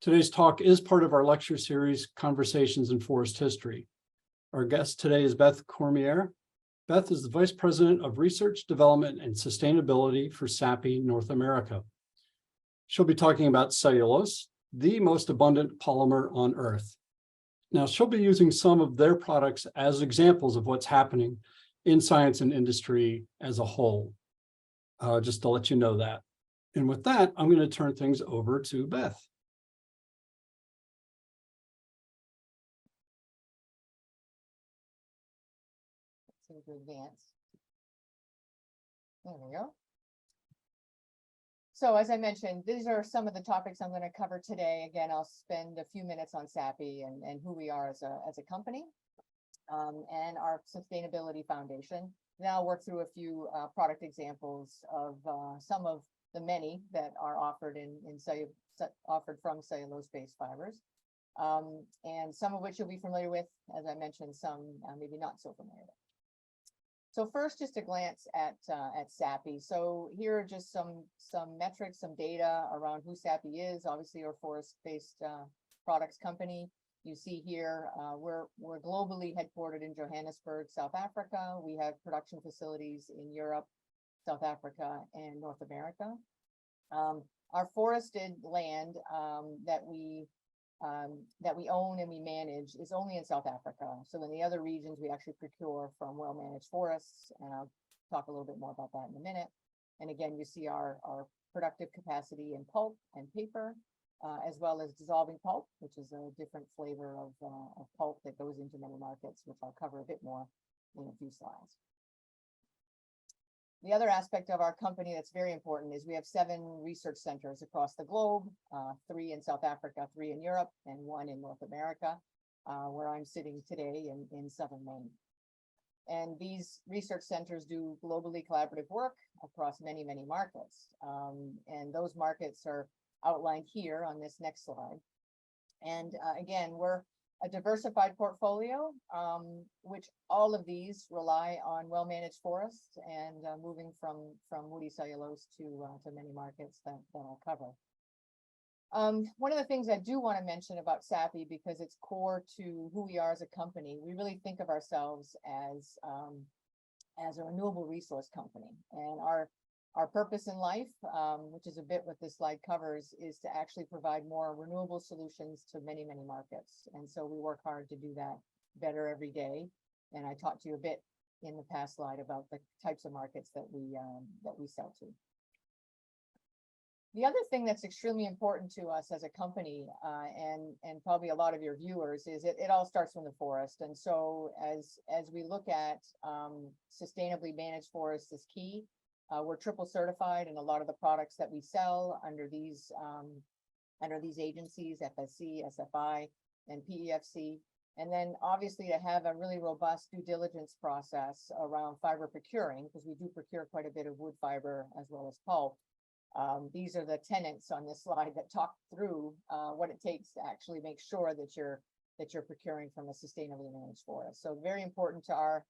Today's talk is part of our lecture series, Conversations in Forest History. Our guest today is Beth Cormier. Beth is the Vice President of Research, Development, and Sustainability for Sappi North America. She'll be talking about cellulose, the most abundant polymer on Earth. Now, she'll be using some of their products as examples of what's happening in science and industry as a whole, just to let you know that. And with that, I'm going to turn things over to Beth. To advance. There we go. So as I mentioned, these are some of the topics I'm going to cover today. Again, I'll spend a few minutes on Sappi and who we are as a company and our sustainability foundation. Then I'll work through a few product examples of some of the many that are offered offered from cellulose-based fibers, and some of which you'll be familiar with. As I mentioned, some maybe not so familiar with. So first, just a glance at Sappi. So here are just some metrics, some data around who Sappi is. Obviously, we're a forest-based products company. You see here, we're globally headquartered in Johannesburg, South Africa. We have production facilities in Europe, South Africa, and North America. Our forested land that we own and we manage is only in South Africa. So in the other regions, we actually procure from well-managed forests, and I'll talk a little bit more about that in a minute. And again, you see our productive capacity in pulp and paper, as well as dissolving pulp, which is a different flavor of pulp that goes into many markets, which I'll cover a bit more in a few slides. The other aspect of our company that's very important is we have 7 research centers across the globe, 3 in South Africa, 3 in Europe, and 1 in North America, where I'm sitting today in southern Maine. And these research centers do globally collaborative work across many, many markets. And those markets are outlined here on this next slide. And again, we're a diversified portfolio, which all of these rely on well-managed forests and moving from woody cellulose to many markets that I'll cover. One of the things I do want to mention about Sappi, because it's core to who we are as a company, we really think of ourselves as a renewable resource company. And our purpose in life, which is a bit what this slide covers, is to actually provide more renewable solutions to many, many markets. And so we work hard to do that better every day. And I talked to you a bit in the past slide about the types of markets that we sell to. The other thing that's extremely important to us as a company, and probably a lot of your viewers, is it all starts from the forest. And so as we look at sustainably managed forests is key. We're triple certified in a lot of the products that we sell under these agencies, FSC, SFI, and PEFC. And then obviously to have a really robust due diligence process around fiber procuring, because we do procure quite a bit of wood fiber as well as pulp. These are the tenets on this slide that talk through what it takes to actually make sure that you're procuring from a sustainably managed forest. So very important to our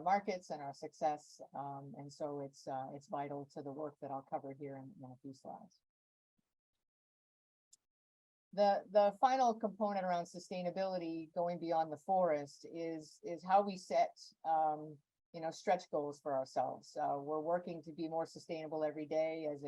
markets and our success, and so it's vital to the work that I'll cover here in a few slides. The final component around sustainability, going beyond the forest, is how we set stretch goals for ourselves. We're working to be more sustainable every day as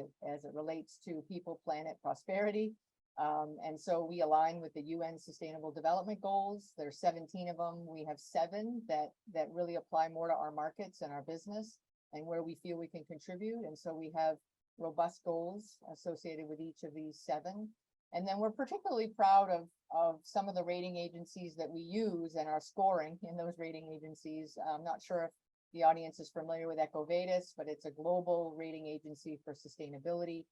it relates to people, planet, prosperity. And so we align with the UN Sustainable Development Goals. There's 17 of them. We have 7 that really apply more to our markets and our business and where we feel we can contribute. And so we have robust goals associated with each of these 7. And then we're particularly proud of some of the rating agencies that we use and our scoring in those rating agencies. I'm not sure if the audience is familiar with EcoVadis, but it's a global rating agency for sustainability.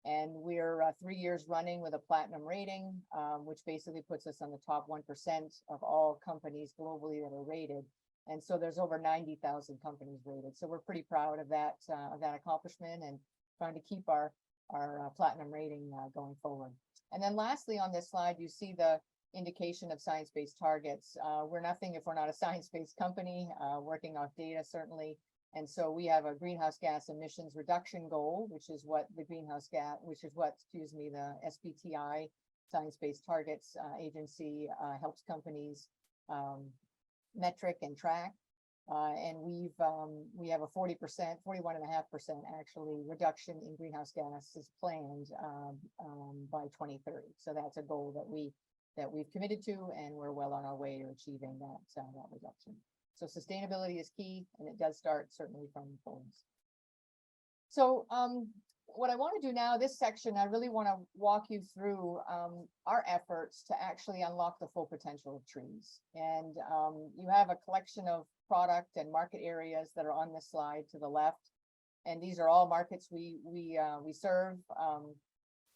And we're 3 years running with a platinum rating, which basically puts us on the top 1% of all companies globally that are rated. And so there's over 90,000 companies rated. So we're pretty proud of that accomplishment and trying to keep our platinum rating going forward. And then lastly, on this slide, you see the indication of science-based targets. We're nothing if we're not a science-based company, working off data certainly. And so we have a greenhouse gas emissions reduction goal, which is what the SBTi Science-Based Targets Agency helps companies metric and track. And we have a 40%, 41.5% actually reduction in greenhouse gases planned by 2030. So that's a goal that we've committed to, and we're well on our way to achieving that reduction. So sustainability is key, and it does start certainly from the forest. So what I want to do now, this section, I really want to walk you through our efforts to actually unlock the full potential of trees. And you have a collection of product and market areas that are on this slide to the left. And these are all markets we serve.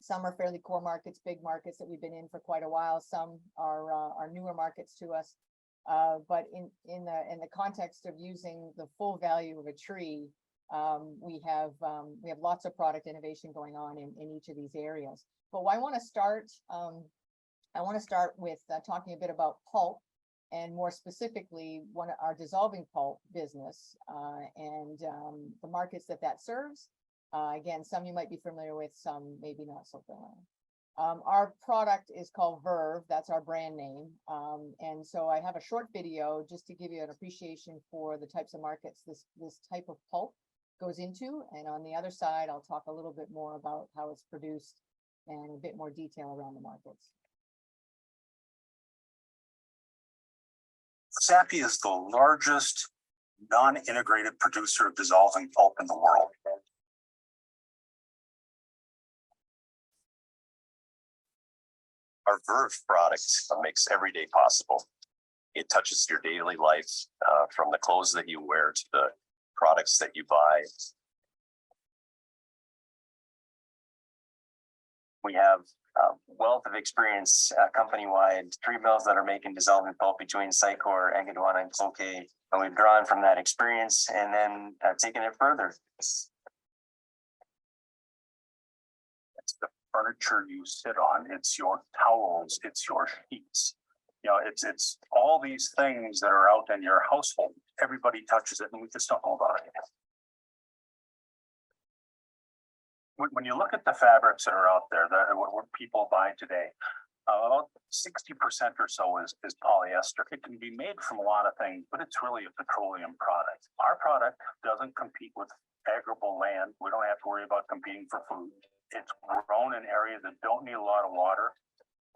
Some are fairly core markets, big markets that we've been in for quite a while. Some are newer markets to us. But in the context of using the full value of a tree, we have lots of product innovation going on in each of these areas. But I want to start with talking a bit about pulp, and more specifically, our dissolving pulp business and the markets that serves. Again, some you might be familiar with, some maybe not so familiar. Our product is called Verve. That's our brand name. And so I have a short video just to give you an appreciation for the types of markets this type of pulp goes into. And on the other side, I'll talk a little bit more about how it's produced and a bit more detail around the markets. Sappi is the largest non-integrated producer of dissolving pulp in the world. Our Verve product makes every day possible. It touches your daily life, from the clothes that you wear to the products that you buy. We have a wealth of experience company-wide, 3 mills that are making dissolving pulp between Sycor, Agaduana, and Cloquet. And we've drawn from that experience and then taken it further. It's the furniture you sit on, it's your towels, it's your sheets. You know, it's all these things that are out in your household. Everybody touches it, and we just don't know about it. When you look at the fabrics that are out there, what people buy today, about 60% or so is polyester. It can be made from a lot of things, but it's really a petroleum product. Our product doesn't compete with agrable land. We don't have to worry about competing for food. It's grown in areas that don't need a lot of water.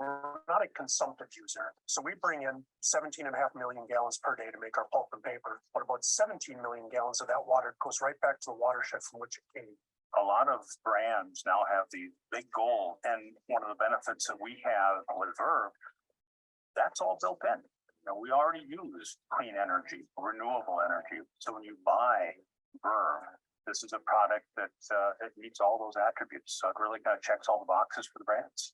We're not a consumptive user, so we bring in 17.5 million gallons per day to make our pulp and paper, but about 17 million gallons of that water goes right back to the watershed from which it came. A lot of brands now have the big goal, and one of the benefits that we have with Verve, that's all built in. You know, we already use clean energy, renewable energy. So when you buy Verve, this is a product that it meets all those attributes. So it really kind of checks all the boxes for the brands.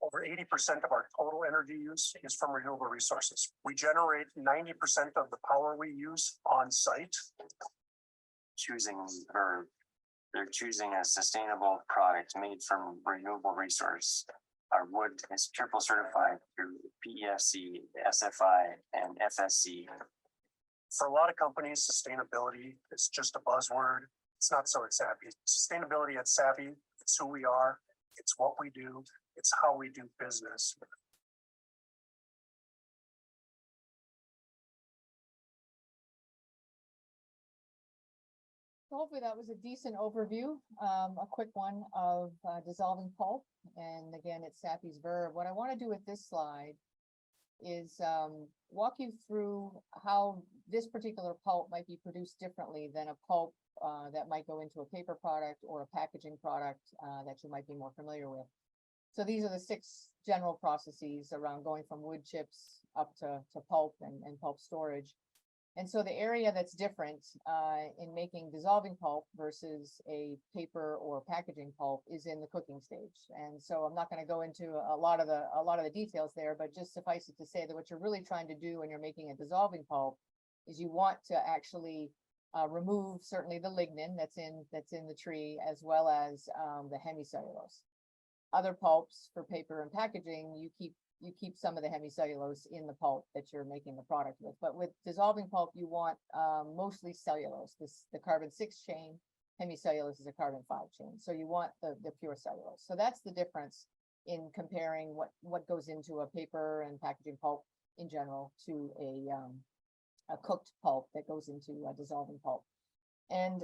Over 80% of our total energy use is from renewable resources. We generate 90% of the power we use on site. Choosing Verve, they're choosing a sustainable product made from renewable resource. Our wood is triple certified through PEFC, SFI, and FSC. For a lot of companies, sustainability is just a buzzword. It's not so at Sappi. Sustainability at Sappi, it's who we are, it's what we do, it's how we do business. Hopefully that was a decent overview, a quick one of dissolving pulp. And again, it's Sappi's Verve. What I want to do with this slide is walk you through how this particular pulp might be produced differently than a pulp that might go into a paper product or a packaging product that you might be more familiar with. So these are the 6 general processes around going from wood chips up to pulp and pulp storage. And so the area that's different in making dissolving pulp versus a paper or packaging pulp is in the cooking stage. And so I'm not going to go into a lot of the details there, but just suffice it to say that what you're really trying to do when you're making a dissolving pulp is you want to actually remove certainly the lignin that's in the tree, as well as the hemicellulose. Other pulps for paper and packaging, you keep some of the hemicellulose in the pulp that you're making the product with. But with dissolving pulp, you want mostly cellulose, the carbon 6 chain, hemicellulose is a carbon 5 chain. So you want the pure cellulose. So that's the difference in comparing what goes into a paper and packaging pulp in general to a cooked pulp that goes into a dissolving pulp. And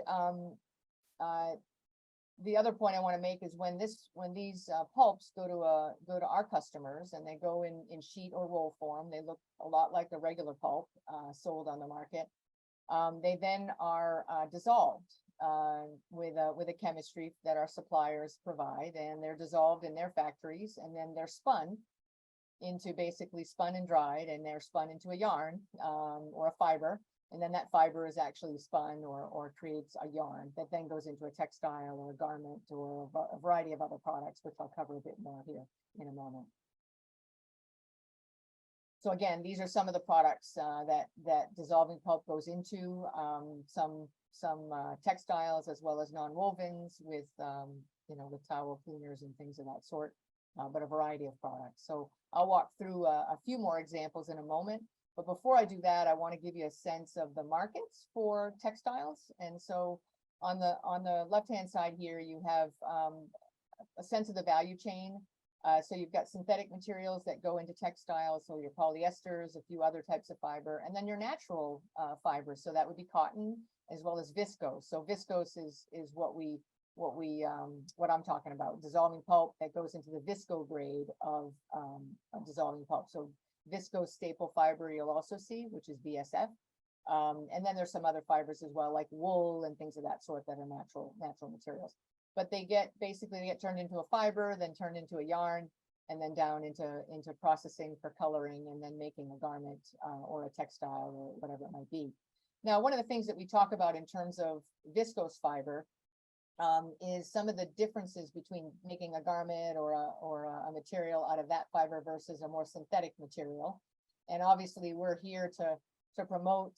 the other point I want to make is when these pulps go to our customers and they go in sheet or roll form, they look a lot like the regular pulp sold on the market. They then are dissolved with a chemistry that our suppliers provide, and they're dissolved in their factories, and then they're spun and dried, and they're spun into a yarn or a fiber. And then that fiber is actually spun or creates a yarn that then goes into a textile or a garment or a variety of other products, which I'll cover a bit more here in a moment. So again, these are some of the products that dissolving pulp goes into, some textiles as well as non-wovens with, with towel cleaners and things of that sort, but a variety of products. So I'll walk through a few more examples in a moment. But before I do that, I want to give you a sense of the markets for textiles. And so on the left-hand side here, you have a sense of the value chain. So you've got synthetic materials that go into textiles, so your polyesters, a few other types of fiber, and then your natural fibers. So that would be cotton as well as viscose. So viscose is what I'm talking about, dissolving pulp that goes into the visco grade of dissolving pulp. So viscose staple fiber you'll also see, which is BSF. And then there's some other fibers as well, like wool and things of that sort that are natural materials. But they get turned into a fiber, then turned into a yarn, and then down into processing for coloring, and then making a garment or a textile or whatever it might be. Now, one of the things that we talk about in terms of viscose fiber is some of the differences between making a garment or a material out of that fiber versus a more synthetic material. And obviously we're here to promote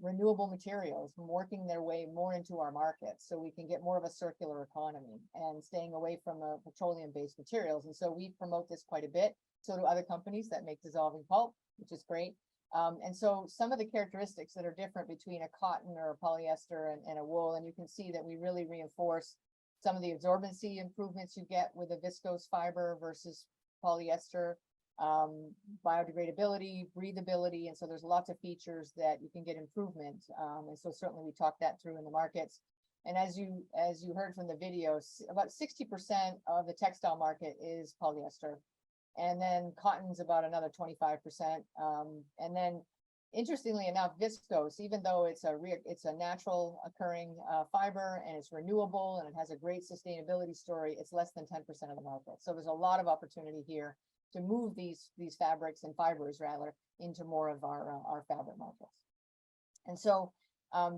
renewable materials working their way more into our markets so we can get more of a circular economy and staying away from petroleum-based materials. And so we promote this quite a bit. So do other companies that make dissolving pulp, which is great. And so some of the characteristics that are different between a cotton or a polyester and a wool, and you can see that we really reinforce some of the absorbency improvements you get with a viscose fiber versus polyester, biodegradability, breathability, and so there's lots of features that you can get improvement. And so certainly we talk that through in the markets. And as you heard from the video, about 60% of the textile market is polyester. And then cotton's about another 25%. And then interestingly enough, viscose, even though it's a natural occurring fiber and it's renewable and it has a great sustainability story, it's less than 10% of the market. So there's a lot of opportunity here to move these fabrics and fibers rather into more of our fabric markets. And so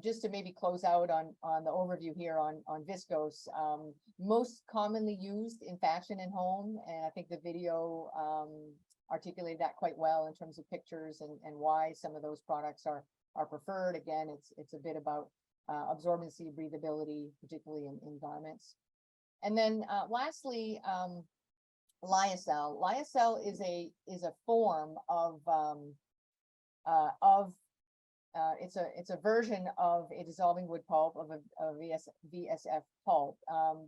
just to maybe close out on the overview here on viscose, most commonly used in fashion and home, and I think the video articulated that quite well in terms of pictures and why some of those products are preferred. Again, it's a bit about absorbency, breathability, particularly in garments. And then lastly, lyocell. Lyocell is a form of it's a version of a dissolving wood pulp, of a VSF pulp,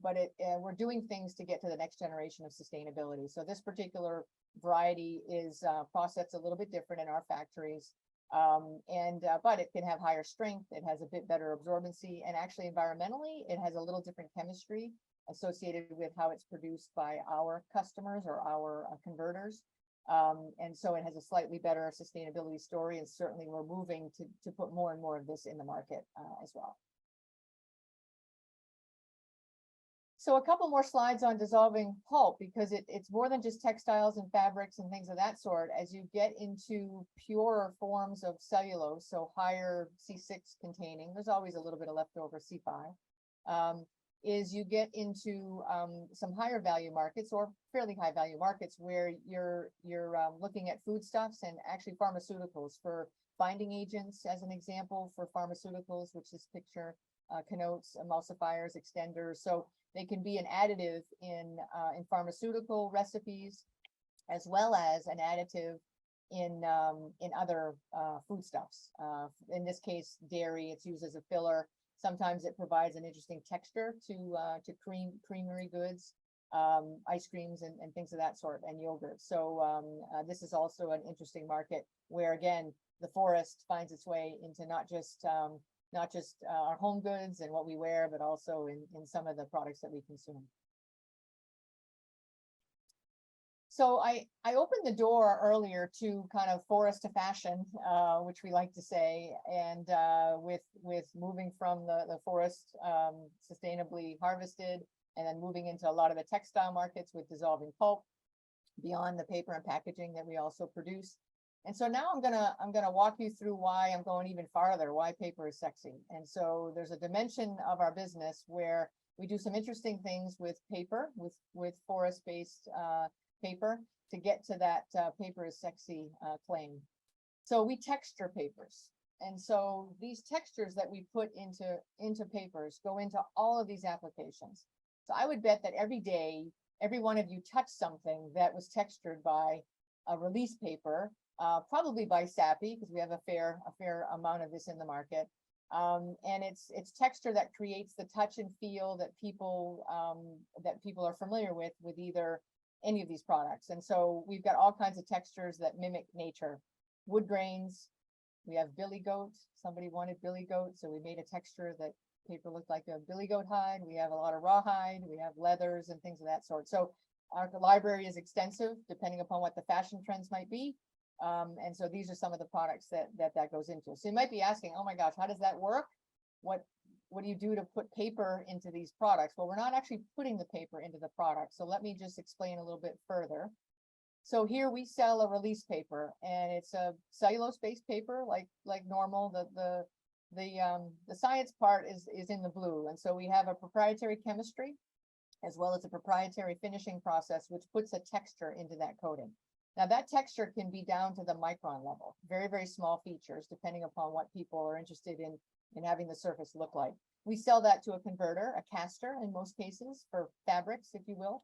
but we're doing things to get to the next generation of sustainability. So this particular variety is processed a little bit different in our factories, but it can have higher strength. It has a bit better absorbency, and actually environmentally, it has a little different chemistry associated with how it's produced by our customers or our converters. And so it has a slightly better sustainability story, and certainly we're moving to put more and more of this in the market as well. So a couple more slides on dissolving pulp, because it's more than just textiles and fabrics and things of that sort. As you get into purer forms of cellulose, so higher C6 containing, there's always a little bit of leftover C5, is you get into some higher value markets or fairly high value markets where you're looking at foodstuffs and actually pharmaceuticals for binding agents, as an example, for pharmaceuticals, which this picture connotes, emulsifiers, extenders. So they can be an additive in pharmaceutical recipes, as well as an additive in other foodstuffs. In this case, dairy, it's used as a filler. Sometimes it provides an interesting texture to creamery goods, ice creams and things of that sort, and yogurt. So this is also an interesting market where, again, the forest finds its way into not just our home goods and what we wear, but also in some of the products that we consume. So I opened the door earlier to kind of forest to fashion, which we like to say, and with moving from the forest sustainably harvested, and then moving into a lot of the textile markets with dissolving pulp, beyond the paper and packaging that we also produce. And so now I'm gonna walk you through why I'm going even farther, why paper is sexy. And so there's a dimension of our business where we do some interesting things with paper, with forest-based paper, to get to that paper is sexy claim. So we texture papers. And so these textures that we put into papers go into all of these applications. So I would bet that every day, every one of you touched something that was textured by a release paper, probably by Sappi, because we have a fair amount of this in the market. And it's texture that creates the touch and feel that people are familiar with either any of these products. And so we've got all kinds of textures that mimic nature. Wood grains, we have billy goat. Somebody wanted billy goat, so we made a texture that paper looked like a billy goat hide. We have a lot of rawhide, we have leathers and things of that sort. So our library is extensive, depending upon what the fashion trends might be. And so these are some of the products that goes into. So you might be asking, oh my gosh, how does that work? What do you do to put paper into these products? Well, we're not actually putting the paper into the product. So let me just explain a little bit further. So here we sell a release paper, and it's a cellulose-based paper, like normal. The science part is in the blue, and so we have a proprietary chemistry, as well as a proprietary finishing process, which puts a texture into that coating. Now that texture can be down to the micron level, very, very small features, depending upon what people are interested in having the surface look like. We sell that to a converter, a caster in most cases, for fabrics, if you will.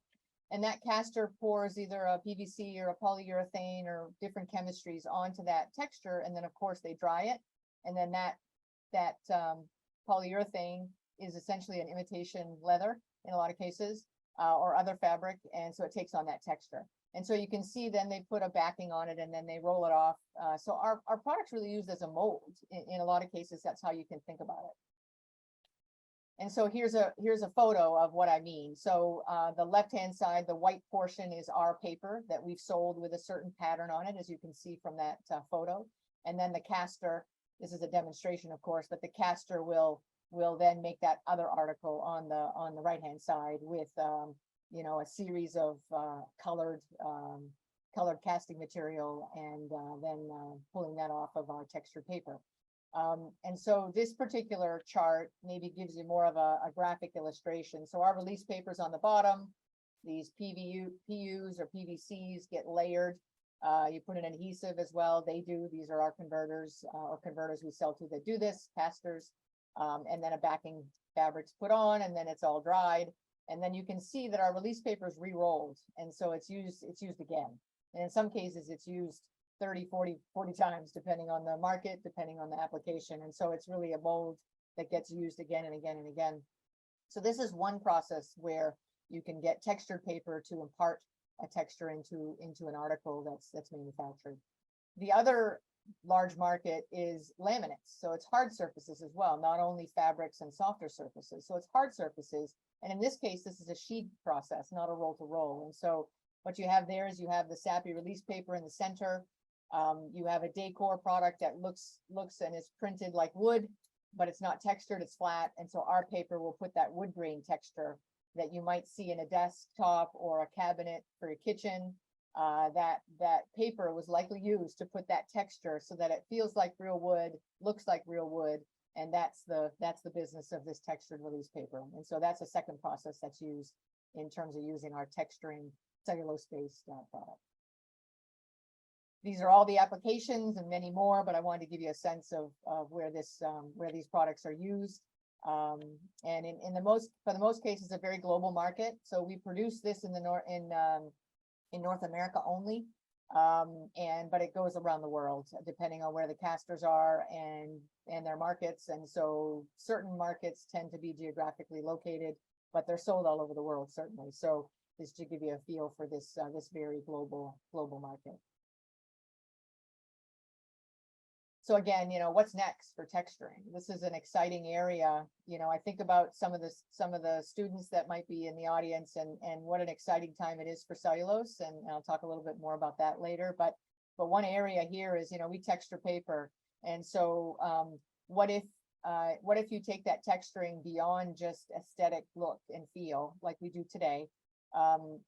And that caster pours either a PVC or a polyurethane or different chemistries onto that texture. And then of course they dry it. And then that polyurethane is essentially an imitation leather in a lot of cases, or other fabric. And so it takes on that texture. And so you can see then they put a backing on it and then they roll it off. So our product's really used as a mold. In a lot of cases, that's how you can think about it. And so here's a photo of what I mean. So the left-hand side, the white portion is our paper that we've sold with a certain pattern on it, as you can see from that photo. And then the caster, this is a demonstration, of course, but the caster will then make that other article on the right-hand side with you know, a series of colored casting material, and then pulling that off of our textured paper. And so this particular chart maybe gives you more of a graphic illustration. So our release papers on the bottom, these PUs or PVCs get layered. You put an adhesive as well. They do. These are our converters or converters we sell to that do this, casters. And then a backing fabric's put on, and then it's all dried. And then you can see that our release paper is re-rolled. And so it's used again. And in some cases it's used 30, 40 times, depending on the market, depending on the application. And so it's really a mold that gets used again and again and again. So this is one process where you can get textured paper to impart a texture into an article that's manufactured. The other large market is laminates. So it's hard surfaces as well, not only fabrics and softer surfaces. So it's hard surfaces. And in this case, this is a sheet process, not a roll to roll. And so what you have there is you have the Sappi release paper in the center. You have a decor product that looks and is printed like wood, but it's not textured, it's flat. And so our paper will put that wood grain texture that you might see in a desktop or a cabinet for your kitchen. That paper was likely used to put that texture so that it feels like real wood, looks like real wood. And that's the business of this textured release paper. And so that's a second process that's used in terms of using our texturing cellulose-based product. These are all the applications and many more, but I wanted to give you a sense of where these products are used. And for the most cases, a very global market. So we produce this in North America only. But it goes around the world depending on where the casters are and their markets. And so certain markets tend to be geographically located, but they're sold all over the world, certainly. So just to give you a feel for this, this very global market. So again, what's next for texturing? This is an exciting area. I think about some of the students that might be in the audience and what an exciting time it is for cellulose. And I'll talk a little bit more about that later. But one area here is, we texture paper. And so what if you take that texturing beyond just aesthetic look and feel like we do today?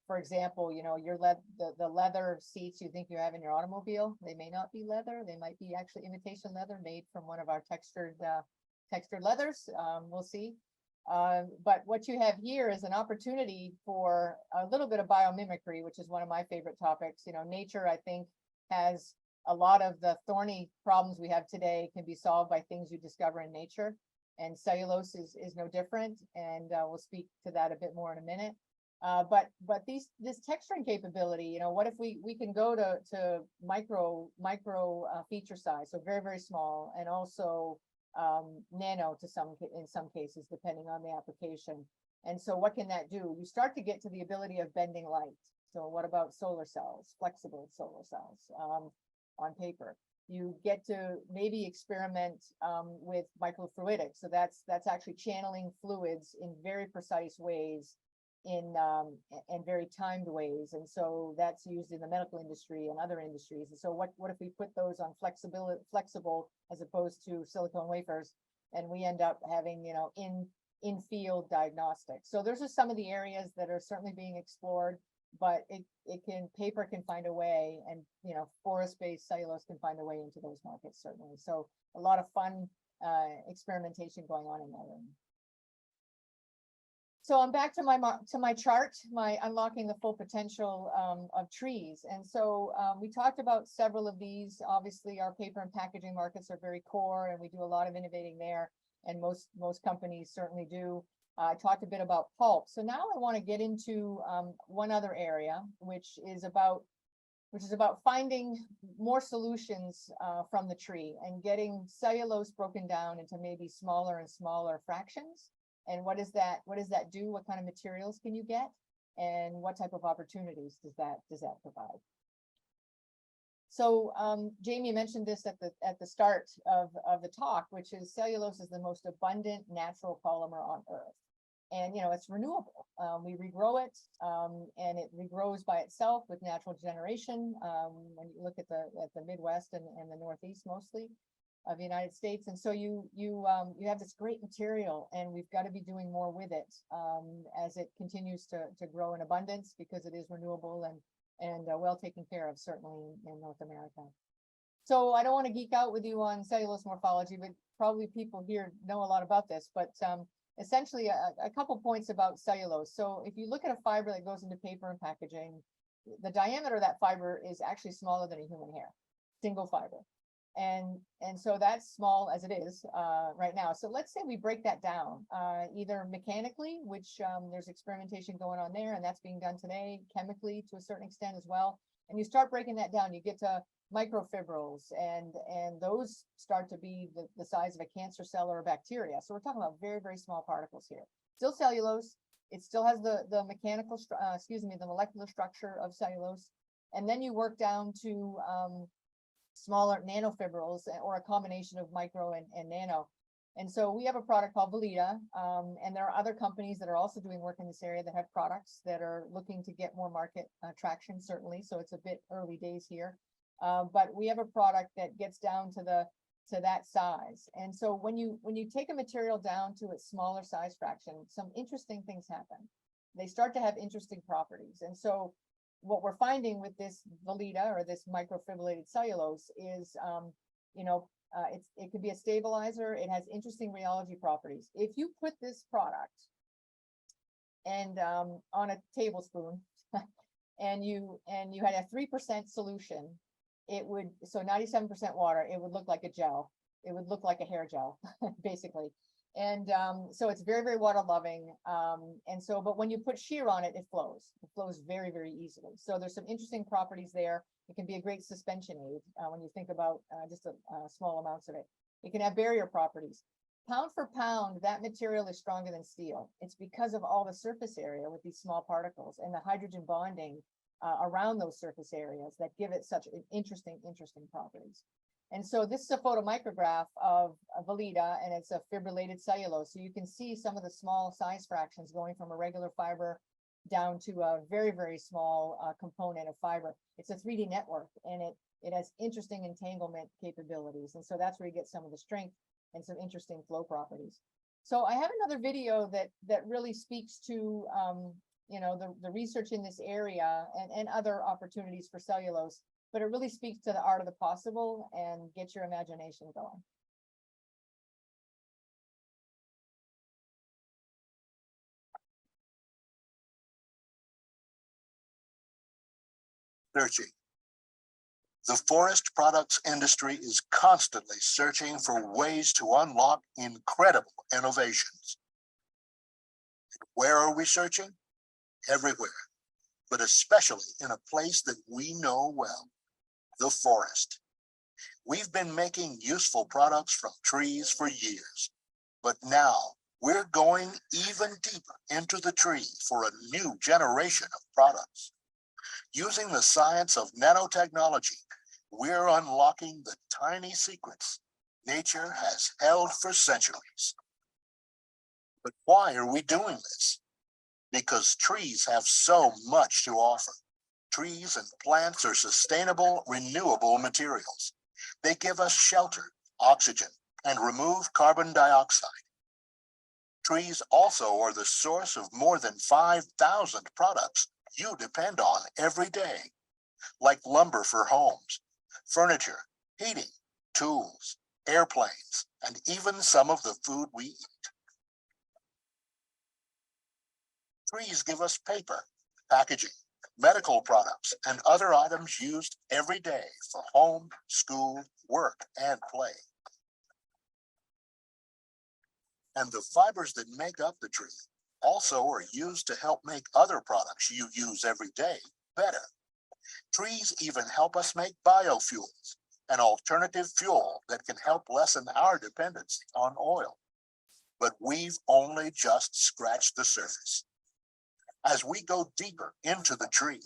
For example, the leather seats you think you have in your automobile, they may not be leather. They might be actually imitation leather made from one of our textured leathers. We'll see. But what you have here is an opportunity for a little bit of biomimicry, which is one of my favorite topics. Nature, I think, has a lot of the thorny problems we have today can be solved by things you discover in nature. And cellulose is no different. And we'll speak to that a bit more in a minute. But this texturing capability, what if we can go to micro feature size, so very, very small, and also nano in some cases, depending on the application. And so what can that do? You start to get to the ability of bending light. So what about solar cells, flexible solar cells on paper? You get to maybe experiment with microfluidics. So that's actually channeling fluids in very precise ways in very timed ways. And so that's used in the medical industry and other industries. And so what if we put those on flexible as opposed to silicone wafers, and we end up having, in-field diagnostics. So those are some of the areas that are certainly being explored, but paper can find a way, and, forest-based cellulose can find a way into those markets, certainly. So a lot of fun experimentation going on in that area. So I'm back to my chart, my unlocking the full potential of trees. And so we talked about several of these. Obviously, our paper and packaging markets are very core, and we do a lot of innovating there. And most companies certainly do. I talked a bit about pulp. So now I want to get into one other area, which is about finding more solutions from the tree and getting cellulose broken down into maybe smaller and smaller fractions. And what does that do? What kind of materials can you get? And what type of opportunities does that provide? So Jamie mentioned this at the start of the talk, which is cellulose is the most abundant natural polymer on Earth. And it's renewable. We regrow it, and it regrows by itself with natural generation. When you look at the Midwest and the Northeast mostly of the United States. And so you have this great material, and we've got to be doing more with it as it continues to grow in abundance, because it is renewable and well taken care of, certainly in North America. So I don't want to geek out with you on cellulose morphology, but probably people here know a lot about this. But essentially a couple points about cellulose. So if you look at a fiber that goes into paper and packaging, the diameter of that fiber is actually smaller than a human hair, single fiber. And so that's small as it is right now. So let's say we break that down either mechanically, which there's experimentation going on there, and that's being done today, chemically to a certain extent as well. And you start breaking that down, you get to microfibrils, and those start to be the size of a cancer cell or a bacteria. So we're talking about very, very small particles here. Still cellulose. It still has the molecular structure of cellulose. And then you work down to smaller nanofibrils, or a combination of micro and nano. And so we have a product called Velita, and there are other companies that are also doing work in this area that have products that are looking to get more market traction, certainly. So it's a bit early days here. But we have a product that gets down to that size. And so when you take a material down to its smaller size fraction, some interesting things happen. They start to have interesting properties. And so what we're finding with this Velita, or this microfibrillated cellulose, is it could be a stabilizer. It has interesting rheology properties. If you put this product and on a tablespoon and you had a 3% solution, it would, so 97% water, it would look like a gel. It would look like a hair gel, basically. And so it's very, very water loving. And so, but when you put shear on it, it flows. It flows very, very easily. So there's some interesting properties there. It can be a great suspension aid when you think about just small amounts of it. It can have barrier properties. Pound for pound, that material is stronger than steel. It's because of all the surface area with these small particles and the hydrogen bonding around those surface areas that give it such interesting properties. And so this is a photomicrograph of Velita, and it's a fibrillated cellulose. So you can see some of the small size fractions going from a regular fiber down to a very, very small component of fiber. It's a 3D network, and it has interesting entanglement capabilities. And so that's where you get some of the strength and some interesting flow properties. So I have another video that really speaks to you know, the research in this area and other opportunities for cellulose, but it really speaks to the art of the possible and get your imagination going. Searching. The forest products industry is constantly searching for ways to unlock incredible innovations. Where are we searching? Everywhere, but especially in a place that we know well, the forest. We've been making useful products from trees for years, but now we're going even deeper into the tree for a new generation of products. Using the science of nanotechnology, we're unlocking the tiny secrets nature has held for centuries. But why are we doing this? Because trees have so much to offer. Trees and plants are sustainable, renewable materials. They give us shelter, oxygen, and remove carbon dioxide. Trees also are the source of more than 5,000 products you depend on every day, like lumber for homes, furniture, heating, tools, airplanes, and even some of the food we eat. Trees give us paper, packaging, medical products, and other items used every day for home, school, work, and play. And the fibers that make up the tree also are used to help make other products you use every day better. Trees even help us make biofuels, an alternative fuel that can help lessen our dependency on oil. But we've only just scratched the surface. As we go deeper into the tree,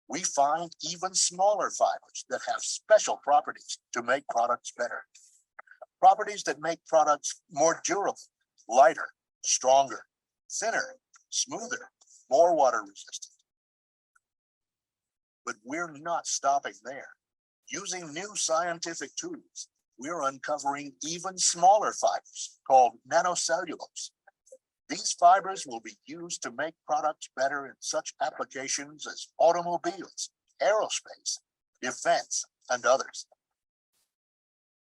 we find even smaller fibers that have special properties to make products better. Properties that make products more durable, lighter, stronger, thinner, smoother, more water resistant. But we're not stopping there. Using new scientific tools, we're uncovering even smaller fibers called nanocellulose. These fibers will be used to make products better in such applications as automobiles, aerospace, defense, and others.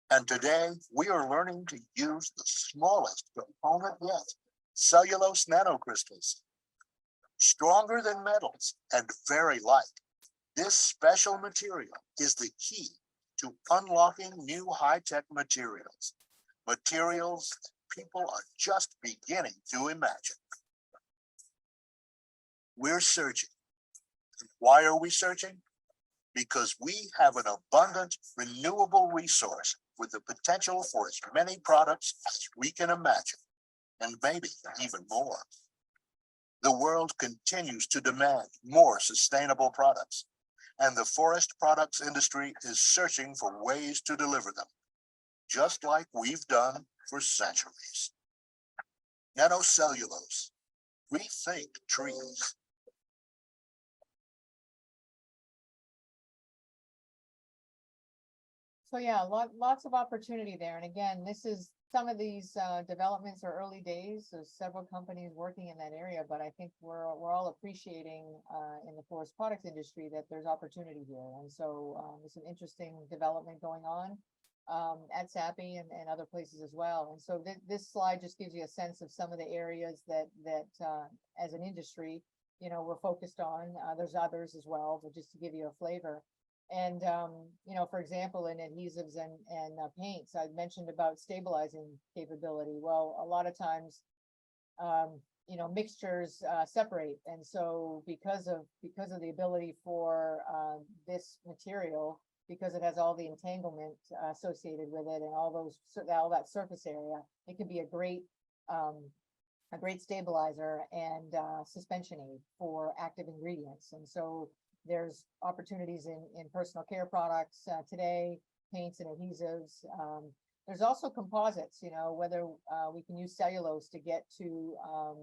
And today, we are learning to use the smallest component yet, cellulose nanocrystals. Stronger than metals and very light, this special material is the key to unlocking new high-tech materials. Materials people are just beginning to imagine. We're searching. Why are we searching? Because we have an abundant, renewable resource with the potential for as many products as we can imagine, and maybe even more. The world continues to demand more sustainable products, and the forest products industry is searching for ways to deliver them, just like we've done for centuries. Nanocellulose, rethink trees. So yeah, lots of opportunity there. And again, this is some of these developments are early days. There's several companies working in that area, but I think we're all appreciating in the forest products industry that there's opportunity here. And so there's some interesting development going on at Sappi and other places as well. And so this slide just gives you a sense of some of the areas that as an industry, you know, we're focused on. There's others as well, but just to give you a flavor. And, you know, for example, in adhesives and paints, I mentioned about stabilizing capability. Well, a lot of times, you know, mixtures separate. And so because of the ability for this material, because it has all the entanglement associated with it and all that surface area, it can be a great stabilizer and suspension aid for active ingredients. And so there's opportunities in personal care products today, paints and adhesives. There's also composites, you know, whether we can use cellulose to get to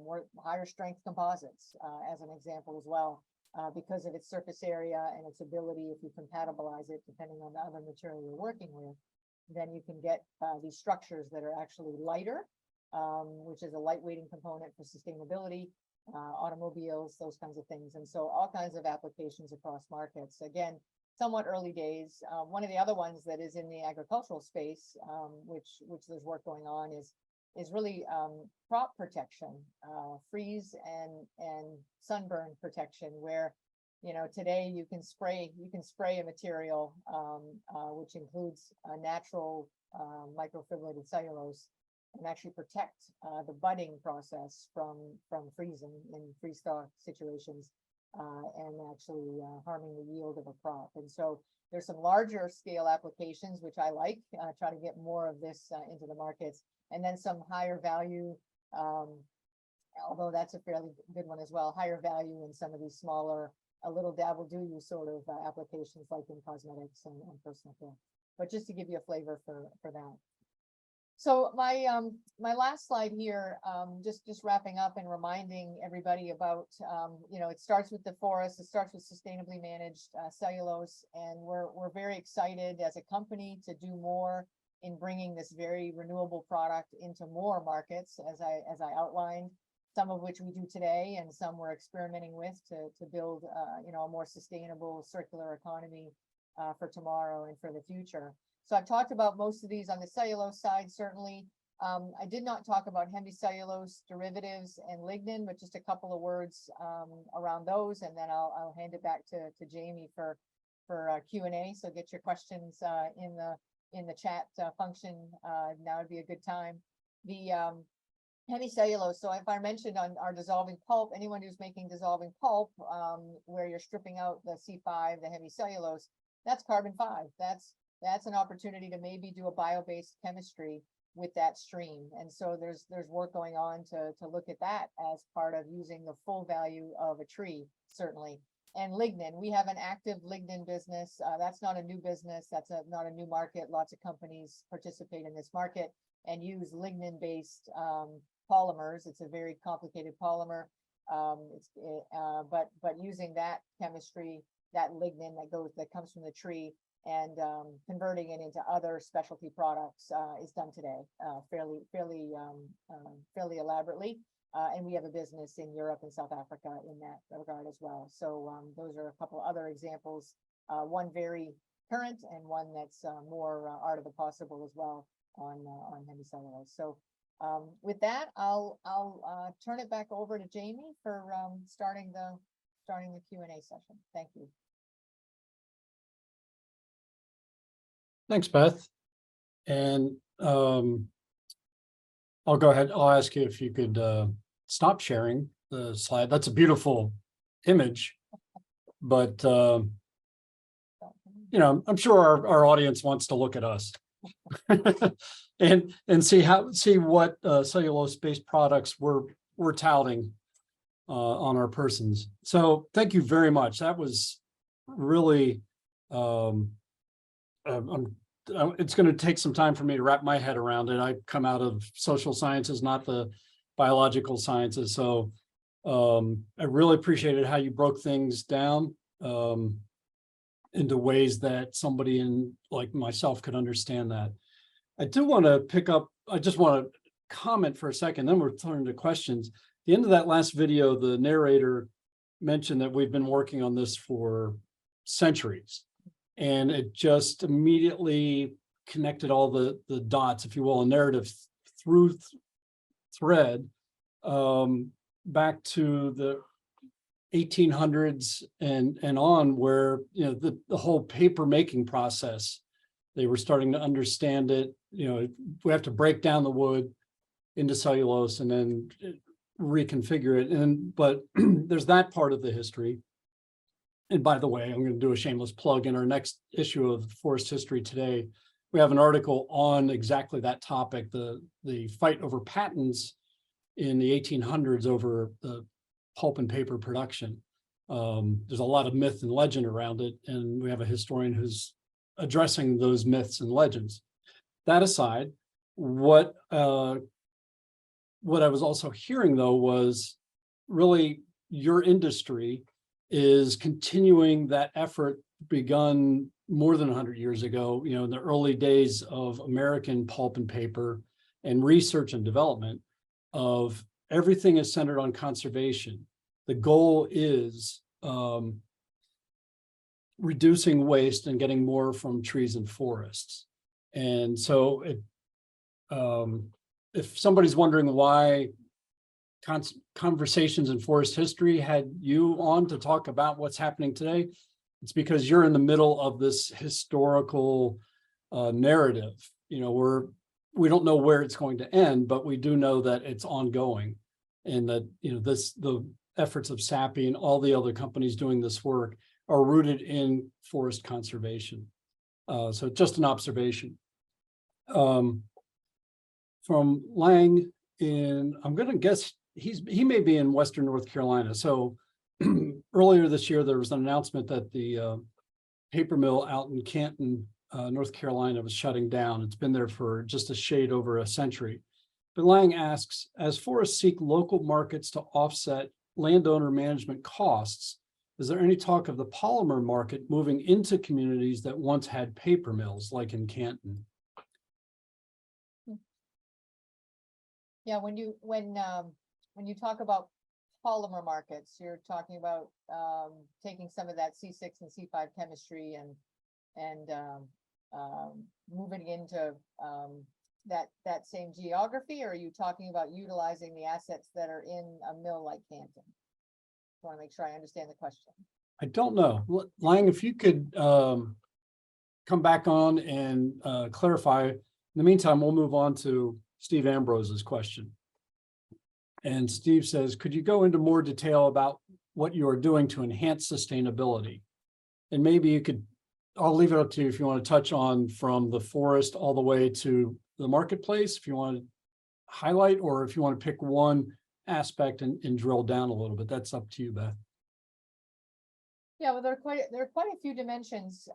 more higher strength composites as an example as well, because of its surface area and its ability, if you compatibilize it, depending on the other material you're working with, then you can get these structures that are actually lighter, which is a lightweighting component for sustainability, automobiles, those kinds of things. And so all kinds of applications across markets. Again, somewhat early days. One of the other ones that is in the agricultural space, which there's work going on, is really crop protection, freeze and sunburn protection, where, you know, today you can spray a material which includes a natural microfibrillated cellulose, and actually protect the budding process from freezing in freeze thaw situations, and actually harming the yield of a crop. And so there's some larger scale applications, which I like, try to get more of this into the markets, and then some higher value, although that's a fairly good one as well, higher value in some of these smaller, a little dabble do you sort of applications like in cosmetics and personal care. But just to give you a flavor for that. So my last slide here, just wrapping up and reminding everybody about, you know, it starts with the forest, it starts with sustainably managed cellulose, and we're very excited as a company to do more in bringing this very renewable product into more markets, as I outlined, some of which we do today and some we're experimenting with to build, you know, a more sustainable circular economy for tomorrow and for the future. So I've talked about most of these on the cellulose side, certainly. I did not talk about hemicellulose derivatives and lignin, but just a couple of words around those, and then I'll hand it back to Jamie for Q&A. So get your questions in the chat function. Now would be a good time. The hemicellulose. So if I mentioned on our dissolving pulp, anyone who's making dissolving pulp, where you're stripping out the C5, the hemicellulose, that's carbon 5. That's an opportunity to maybe do a bio-based chemistry with that stream. And so there's work going on to look at that as part of using the full value of a tree, certainly. And lignin, we have an active lignin business. That's not a new business. That's not a new market. Lots of companies participate in this market and use lignin-based polymers. It's a very complicated polymer, but using that chemistry, that lignin that comes from the tree, and converting it into other specialty products is done today fairly elaborately. And we have a business in Europe and South Africa in that regard as well. So those are a couple other examples, one very current and one that's more art of the possible as well on hemicellulose. So with that, I'll turn it back over to Jamie for starting the Q&A session. Thank you. Thanks, Beth. And I'll go ahead. I'll ask you if you could stop sharing the slide. That's a beautiful image, but you know, I'm sure our audience wants to look at us and see what cellulose-based products we're touting on our persons. So thank you very much. That was really it's going to take some time for me to wrap my head around it. I come out of social sciences, not the biological sciences. So I really appreciated how you broke things down into ways that somebody like myself could understand that. I do want to I just want to comment for a second, then we'll turn to questions. At the end of that last video, the narrator mentioned that we've been working on this for centuries. And it just immediately connected all the dots, if you will, a narrative through thread back to 1800s and on, where, you know, the whole paper making process, they were starting to understand it. You know, we have to break down the wood into cellulose and then reconfigure it. But there's that part of the history. And by the way, I'm going to do a shameless plug. In our next issue of Forest History Today, we have an article on exactly that topic, the fight over patents in the 1800s over the pulp and paper production. There's a lot of myth and legend around it, and we have a historian who's addressing those myths and legends. That aside, what I was also hearing, though, was really your industry is continuing that effort begun more than 100 years ago, you know, in the early days of American pulp and paper and research and development of everything is centered on conservation. The goal is reducing waste and getting more from trees and forests. And so if somebody's wondering why Conversations in Forest History had you on to talk about what's happening today, it's because you're in the middle of this historical narrative. You know, we don't know where it's going to end, but we do know that it's ongoing, and that, you know, the efforts of Sappi and all the other companies doing this work are rooted in forest conservation. So just an observation. From Lang I'm going to guess he may be in Western North Carolina. So earlier this year, there was an announcement that the paper mill out in Canton, North Carolina was shutting down. It's been there for just a shade over a century. But Lang asks, as forests seek local markets to offset landowner management costs, is there any talk of the polymer market moving into communities that once had paper mills, like in Canton? Yeah, when you talk about polymer markets, you're talking about taking some of that C6 and C5 chemistry and moving into that same geography, or are you talking about utilizing the assets that are in a mill like Canton? I want to make sure I understand the question. I don't know. Lang, if you could come back on and clarify. In the meantime, we'll move on to Steve Ambrose's question. And Steve says, could you go into more detail about what you are doing to enhance sustainability? And maybe you could, I'll leave it up to you if you want to touch on from the forest all the way to the marketplace, if you want to highlight, or if you want to pick one aspect and drill down a little bit. That's up to you, Beth. Yeah, well, there are quite a few dimensions.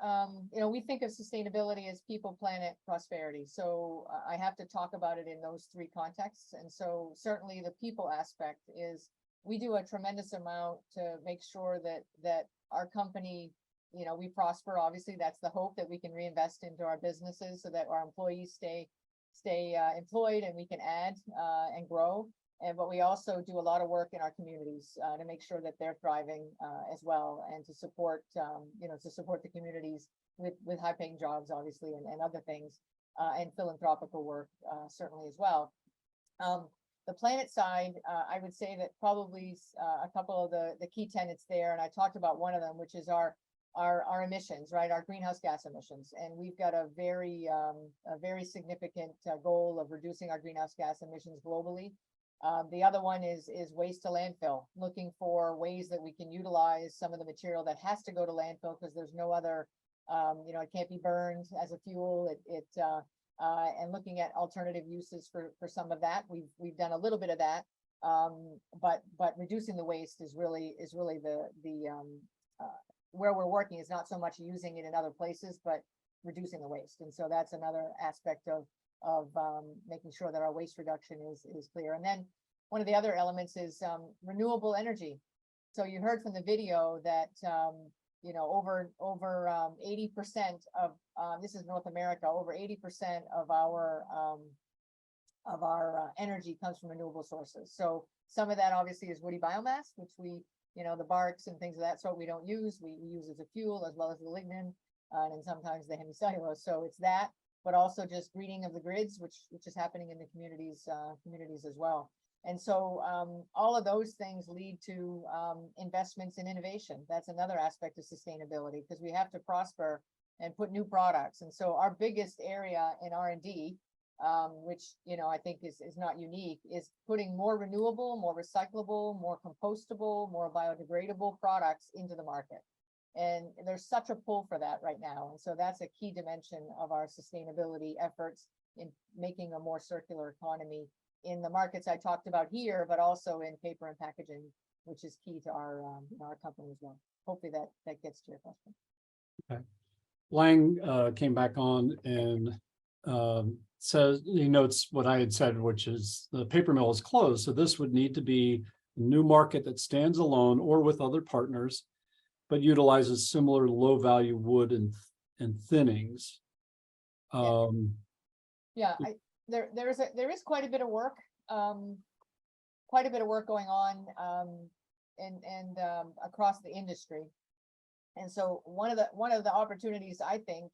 You know, we think of sustainability as people, planet, prosperity. So I have to talk about it in those three contexts. And so certainly the people aspect is we do a tremendous amount to make sure that our company, you know, we prosper. Obviously, that's the hope, that we can reinvest into our businesses so that our employees stay employed and we can add and grow. But we also do a lot of work in our communities to make sure that they're thriving as well, and to support, you know, to support the communities with high-paying jobs, obviously, and other things, and philanthropical work certainly as well. The planet side, I would say that probably a couple of the key tenets there, and I talked about one of them, which is our emissions, right? Our greenhouse gas emissions, and we've got a very significant goal of reducing our greenhouse gas emissions globally. The other one is waste to landfill, looking for ways that we can utilize some of the material that has to go to landfill because there's no other, you know, it can't be burned as a fuel. And looking at alternative uses for some of that. We've done a little bit of that, but reducing the waste is really the where we're working. Is not so much using it in other places, but reducing the waste. And so that's another aspect of making sure that our waste reduction is clear. And then one of the other elements is renewable energy. So you heard from the video that you know, over 80% of this is North America, over 80% of our energy comes from renewable sources. So some of that obviously is woody biomass, which we, you know, the barks and things of that sort we don't use. We use as a fuel, as well as the lignin, and sometimes the hemicellulose. So it's that, but also just greening of the grids, which is happening in the communities as well. And so all of those things lead to investments in innovation. That's another aspect of sustainability, because we have to prosper and put new products. And so our biggest area in R&D, which, you know, I think is not unique, is putting more renewable, more recyclable, more compostable, more biodegradable products into the market. And there's such a pull for that right now. And so that's a key dimension of our sustainability efforts in making a more circular economy in the markets I talked about here, but also in paper and packaging, which is key to our company as well. Hopefully that gets to your question. Okay. Lang came back on and says, he notes what I had said, which is the paper mill is closed. So this would need to be a new market that stands alone or with other partners, but utilizes similar low value wood and thinnings. Yeah, there is quite a bit of work, going on and across the industry. And so one of the opportunities I think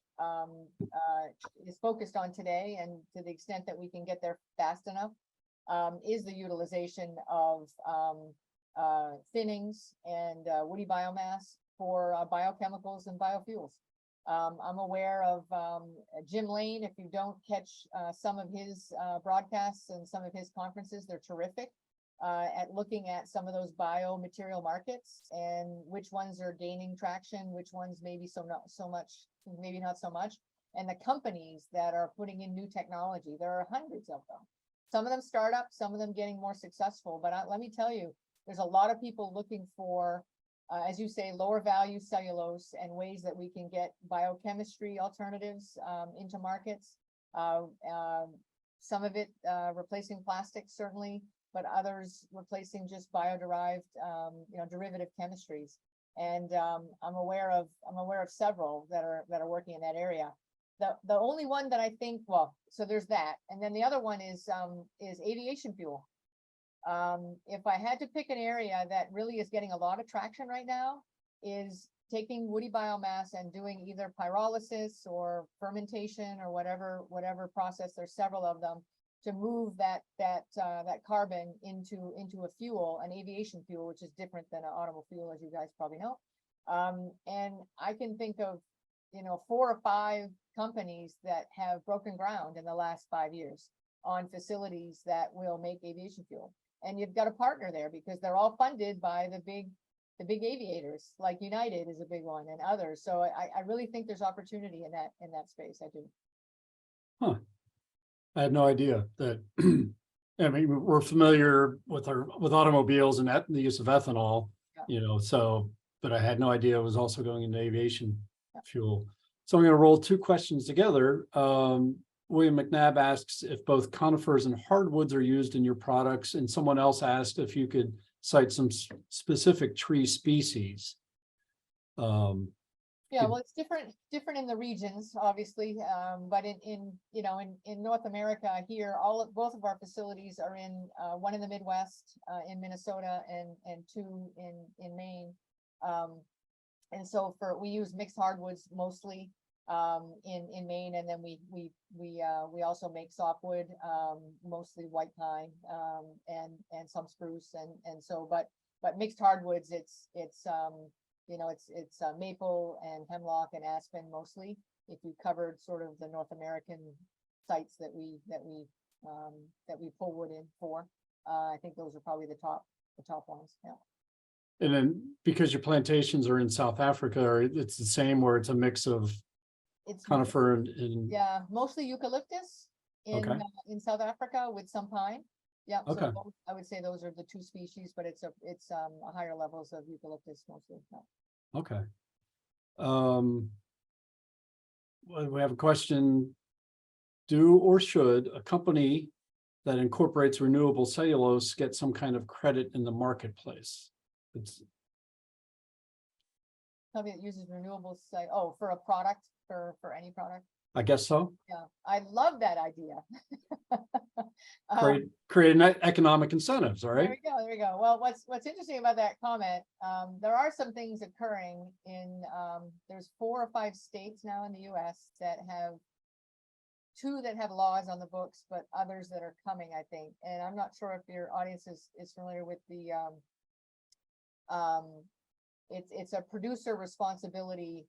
is focused on today, and to the extent that we can get there fast enough, is the utilization of thinnings and woody biomass for biochemicals and biofuels. I'm aware of Jim Lane. If you don't catch some of his broadcasts and some of his conferences, they're terrific at looking at some of those biomaterial markets and which ones are gaining traction, which ones maybe not so much. And the companies that are putting in new technology, there are hundreds of them. Some of them startups, some of them getting more successful. But let me tell you, there's a lot of people looking for, as you say, lower value cellulose and ways that we can get biochemistry alternatives into markets. Some of it replacing plastics, certainly, but others replacing just bio-derived, derivative chemistries. And I'm aware of several that are working in that area. The only one that I think, well, so there's that, and then the other one is aviation fuel. If I had to pick an area that really is getting a lot of traction right now, is taking woody biomass and doing either pyrolysis or fermentation or whatever process. There's several of them to move that carbon into a fuel, an aviation fuel, which is different than an automobile fuel, as you guys probably know. And I can think of 4 or 5 companies that have broken ground in the last 5 years on facilities that will make aviation fuel. And you've got a partner there because they're all funded by the big aviators, like United is a big one and others. So I really think there's opportunity in that space. I do. Huh. I had no idea that. I mean, we're familiar with automobiles and the use of ethanol, so, but I had no idea it was also going into aviation fuel. So I'm going to roll 2 questions together. William McNabb asks if both conifers and hardwoods are used in your products, and someone else asked if you could cite some specific tree species. Yeah, well, it's different in the regions, obviously, but in North America here, both of our facilities are in one in the Midwest, in Minnesota, and 2 in Maine. And so we use mixed hardwoods mostly in Maine, and then we also make softwood, mostly white pine, and some spruce, and so but mixed hardwoods, it's maple and hemlock and aspen mostly. If you covered sort of the North American sites that we pull wood in for, I think those are probably the top ones. Yeah. And then because your plantations are in South Africa, it's the same where it's a mix of conifer and yeah, mostly eucalyptus in South Africa with some pine. Yeah. Okay. So I would say those are the 2 species, but it's higher levels of eucalyptus mostly. Yeah. Okay. Well, we have a question. Do or should a company that incorporates renewable cellulose get some kind of credit in the marketplace? Company that uses renewable for a product, for any product. I guess so. Yeah, I love that idea. Create economic incentives. All right. There we go. Well, what's interesting about that comment, there are some things occurring in there's 4 or 5 states now in the US that have two that have laws on the books, but others that are coming, I think. And I'm not sure if your audience is familiar with the, it's a producer responsibility,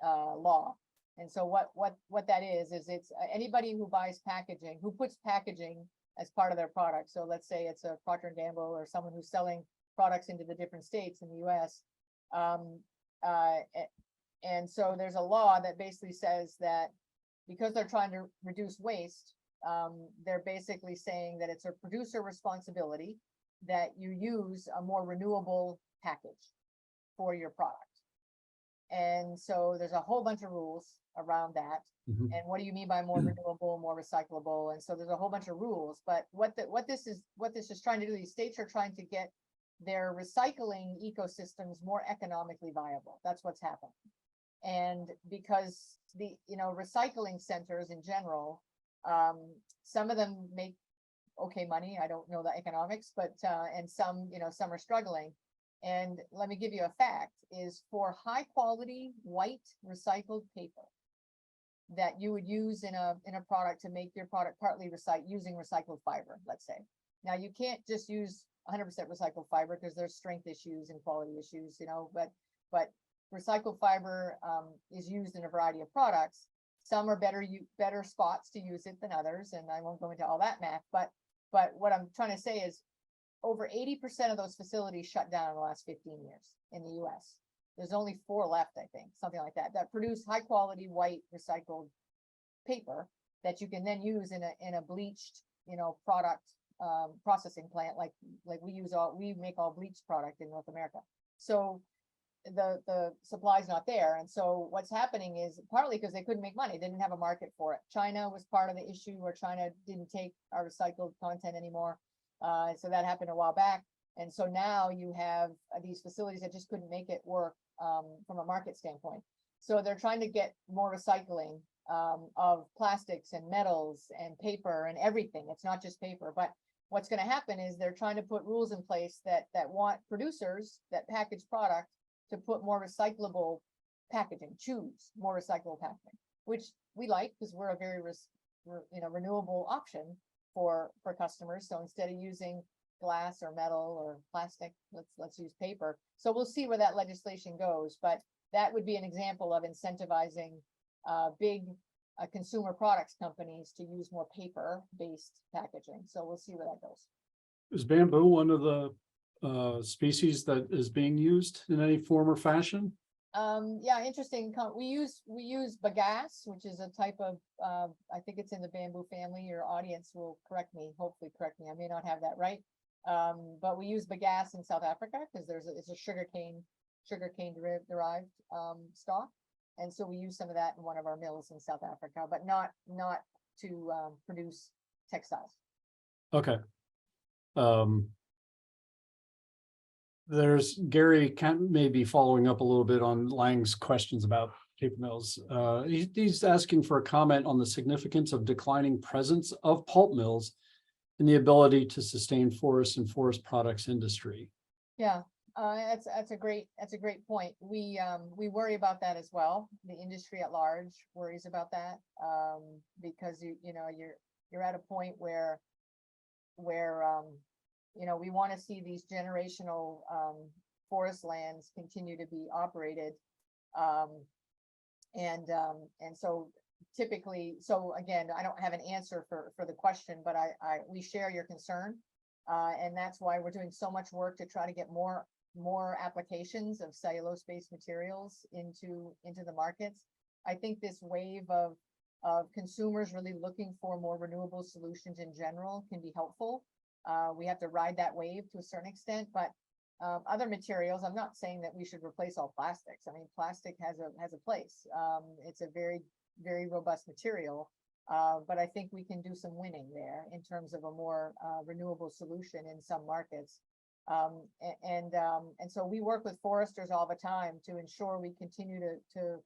law. And so what that is it's anybody who buys packaging, who puts packaging as part of their product. So let's say it's a Procter and Gamble or someone who's selling products into the different states in the US. And so there's a law that basically says that because they're trying to reduce waste, they're basically saying that it's a producer responsibility that you use a more renewable package for your product. And so there's a whole bunch of rules around that. Mhm. And what do you mean by more renewable, more recyclable? And so there's a whole bunch of rules, but what this is trying to do, these states are trying to get their recycling ecosystems more economically viable. That's what's happening. And because the, recycling centers in general, some of them make okay money. I don't know the economics, but, and some, some are struggling. And let me give you a fact is for high quality white recycled paper that you would use in a product to make your product partly using recycled fiber, let's say. Now you can't just use 100% recycled fiber because there's strength issues and quality issues, but recycled fiber is used in a variety of products. Some are better spots to use it than others, and I won't go into all that math, but what I'm trying to say is over 80% of those facilities shut down in the last 15 years in the US. There's only 4 left, I think, something like that produce high quality white recycled paper that you can then use in a bleached, product processing plant like we make all bleached product in North America. So the supply's not there. And so what's happening is partly because they couldn't make money, they didn't have a market for it. China was part of the issue where China didn't take our recycled content anymore. So that happened a while back. And so now you have these facilities that just couldn't make it work from a market standpoint. So they're trying to get more recycling of plastics and metals and paper and everything. It's not just paper, but what's going to happen is they're trying to put rules in place that want producers that package product to put more recyclable packaging, choose more recyclable packaging, which we like because we're a very renewable option for customers. So instead of using glass or metal or plastic, let's use paper. So we'll see where that legislation goes, but that would be an example of incentivizing big consumer products companies to use more paper-based packaging. So we'll see where that goes. Is bamboo one of the species that is being used in any form or fashion? Yeah, interesting. We use bagasse, which is a type of, I think it's in the bamboo family. Your audience will hopefully correct me. I may not have that right. But we use bagasse in South Africa because it's a sugarcane derived stock. And so we use some of that in one of our mills in South Africa, but not to produce textiles. Okay. There's Gary may be following up a little bit on Lang's questions about paper mills. He's asking for a comment on the significance of declining presence of pulp mills in the ability to sustain forest and forest products industry. Yeah, that's a great point. We worry about that as well. The industry at large worries about that because you're at a point where we want to see these generational forest lands continue to be operated. And so typically, so again, I don't have an answer for the question, but we share your concern. And that's why we're doing so much work to try to get more applications of cellulose-based materials into the markets. I think this wave of consumers really looking for more renewable solutions in general can be helpful. We have to ride that wave to a certain extent, but other materials, I'm not saying that we should replace all plastics. I mean, plastic has a place. It's a very, very robust material, but I think we can do some winning there in terms of a more renewable solution in some markets. And so we work with foresters all the time to ensure we continue to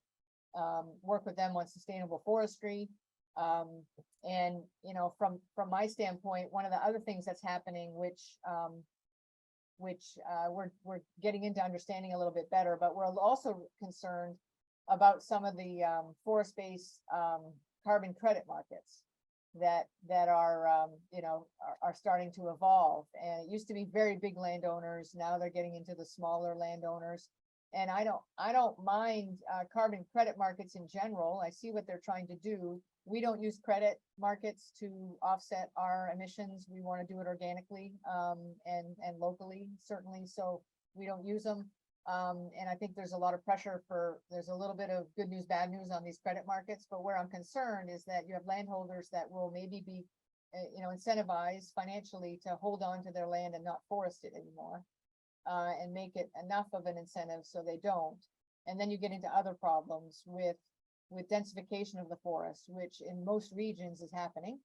work with them on sustainable forestry. And from my standpoint, one of the other things that's happening, which we're getting into understanding a little bit better, but we're also concerned about some of the forest-based carbon credit markets that are, you know, are starting to evolve. And it used to be very big landowners. Now they're getting into the smaller landowners. And I don't mind carbon credit markets in general. I see what they're trying to do. We don't use credit markets to offset our emissions. We want to do it organically and locally, certainly. So we don't use them. And I think there's a lot of pressure there's a little bit of good news, bad news on these credit markets. But where I'm concerned is that you have landholders that will maybe be, you know, incentivized financially to hold on to their land and not forest it anymore. And make it enough of an incentive so they don't. And then you get into other problems with densification of the forest, which in most regions is happening.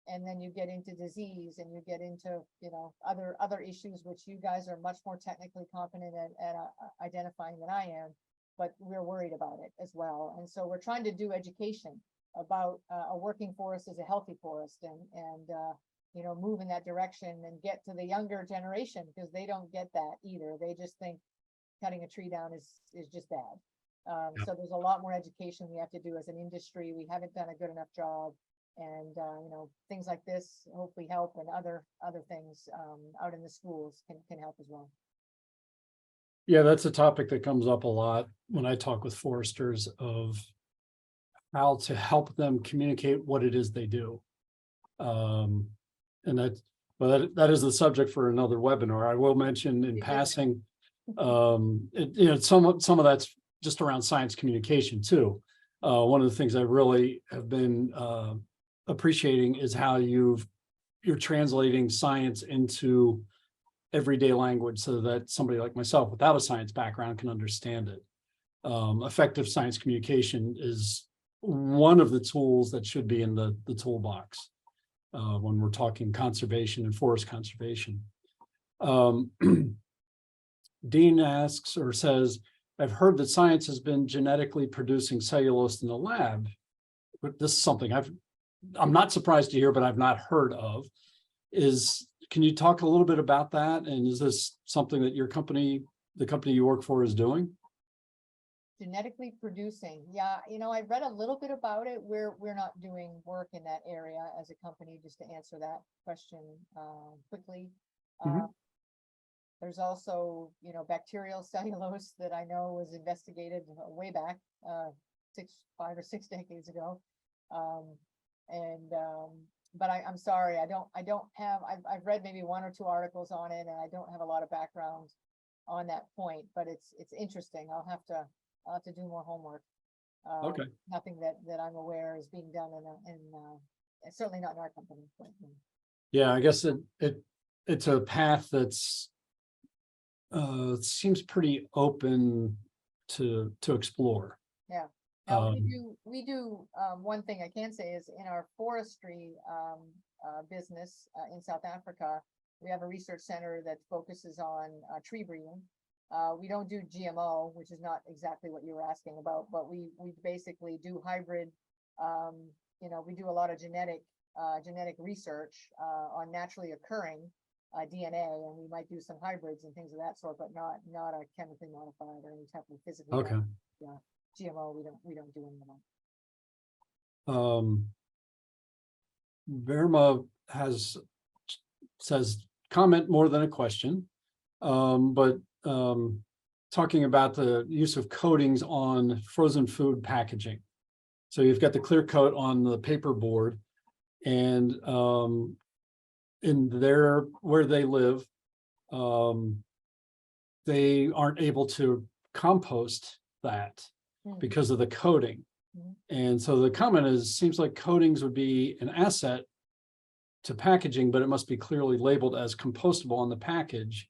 And then you get into disease and you get into, you know, other issues, which you guys are much more technically competent at identifying than I am, but we're worried about it as well. And so we're trying to do education about a working forest is a healthy forest and you know, move in that direction and get to the younger generation, because they don't get that either. They just think cutting a tree down is just bad. So there's a lot more education we have to do as an industry. We haven't done a good enough job. And, you know, things like this hopefully help, and other things out in the schools can help as well. Yeah, that's a topic that comes up a lot when I talk with foresters, of how to help them communicate what it is they do. And that is the subject for another webinar. I will mention in passing, you know, some of that's just around science communication too. One of the things I really have been appreciating is how you're translating science into everyday language so that somebody like myself without a science background can understand it. Effective science communication is one of the tools that should be in the toolbox when we're talking conservation and forest conservation. Dean asks or says, I've heard that science has been genetically producing cellulose in the lab, but this is something I'm not surprised to hear, but I've not heard of. Can you talk a little bit about that? And is this something that your company, the company you work for, is doing? Genetically producing, yeah, you know, I read a little bit about it. We're not doing work in that area as a company, just to answer that question quickly. There's also, you know, bacterial cellulose that I know was investigated way back 5 or 6 decades ago. But I'm sorry, I don't have, I've read maybe 1 or 2 articles on it, and I don't have a lot of background on that point, but it's interesting. I'll have to do more homework. Okay. Nothing that I'm aware is being done in certainly not in our company. But, Yeah, I guess it's a path that's seems pretty open to explore. Yeah. Now we do one thing I can say is, in our forestry business in South Africa, we have a research center that focuses on tree breeding. We don't do GMO, which is not exactly what you were asking about, but we basically do hybrid. You know, we do a lot of genetic research on naturally occurring DNA, and we might do some hybrids and things of that sort, but not a chemically modified or any type of physically. Okay. Yeah, GMO we don't do any of that. Verma says comment more than a question, but talking about the use of coatings on frozen food packaging. So you've got the clear coat on the paper board, and in where they live, they aren't able to compost that because of the coating. And so the comment seems like coatings would be an asset to packaging, but it must be clearly labeled as compostable on the package.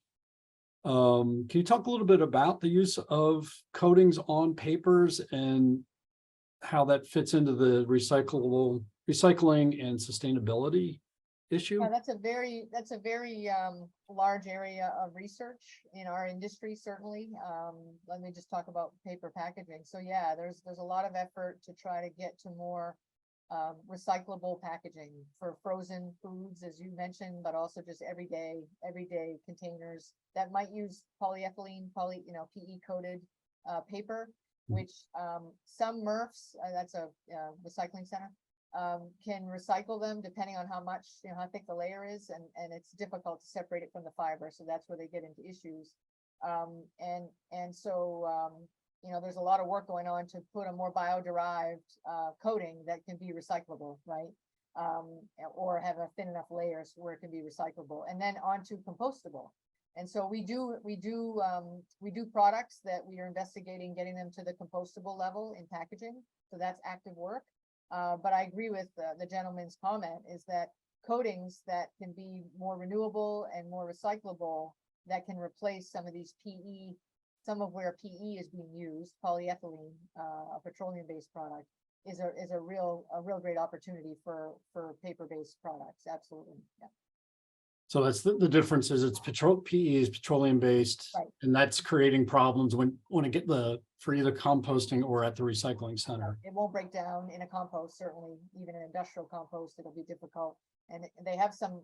Can you talk a little bit about the use of coatings on papers and how that fits into the recycling and sustainability issue? Yeah, that's a very large area of research in our industry, certainly. Let me just talk about paper packaging. So yeah, there's a lot of effort to try to get to more recyclable packaging for frozen foods, as you mentioned, but also just everyday containers that might use polyethylene, PE coated paper, which some MRFs, that's a recycling center, can recycle them depending on how much, how thick the layer is, and it's difficult to separate it from the fiber, so that's where they get into issues. And so, there's a lot of work going on to put a more bio-derived coating that can be recyclable, right? Or have a thin enough layers where it can be recyclable, and then onto compostable. And so we do products that we are investigating getting them to the compostable level in packaging. So that's active work. But I agree with the gentleman's comment is that coatings that can be more renewable and more recyclable, that can replace some of these PE, some of where PE is being used, polyethylene, a petroleum-based product, is a real great opportunity for paper-based products. Absolutely. Yeah. So that's the difference is PE is petroleum based, Right. and that's creating problems when it get for either composting or at the recycling center. It won't break down in a compost, certainly, even an industrial compost, it'll be difficult. And they have some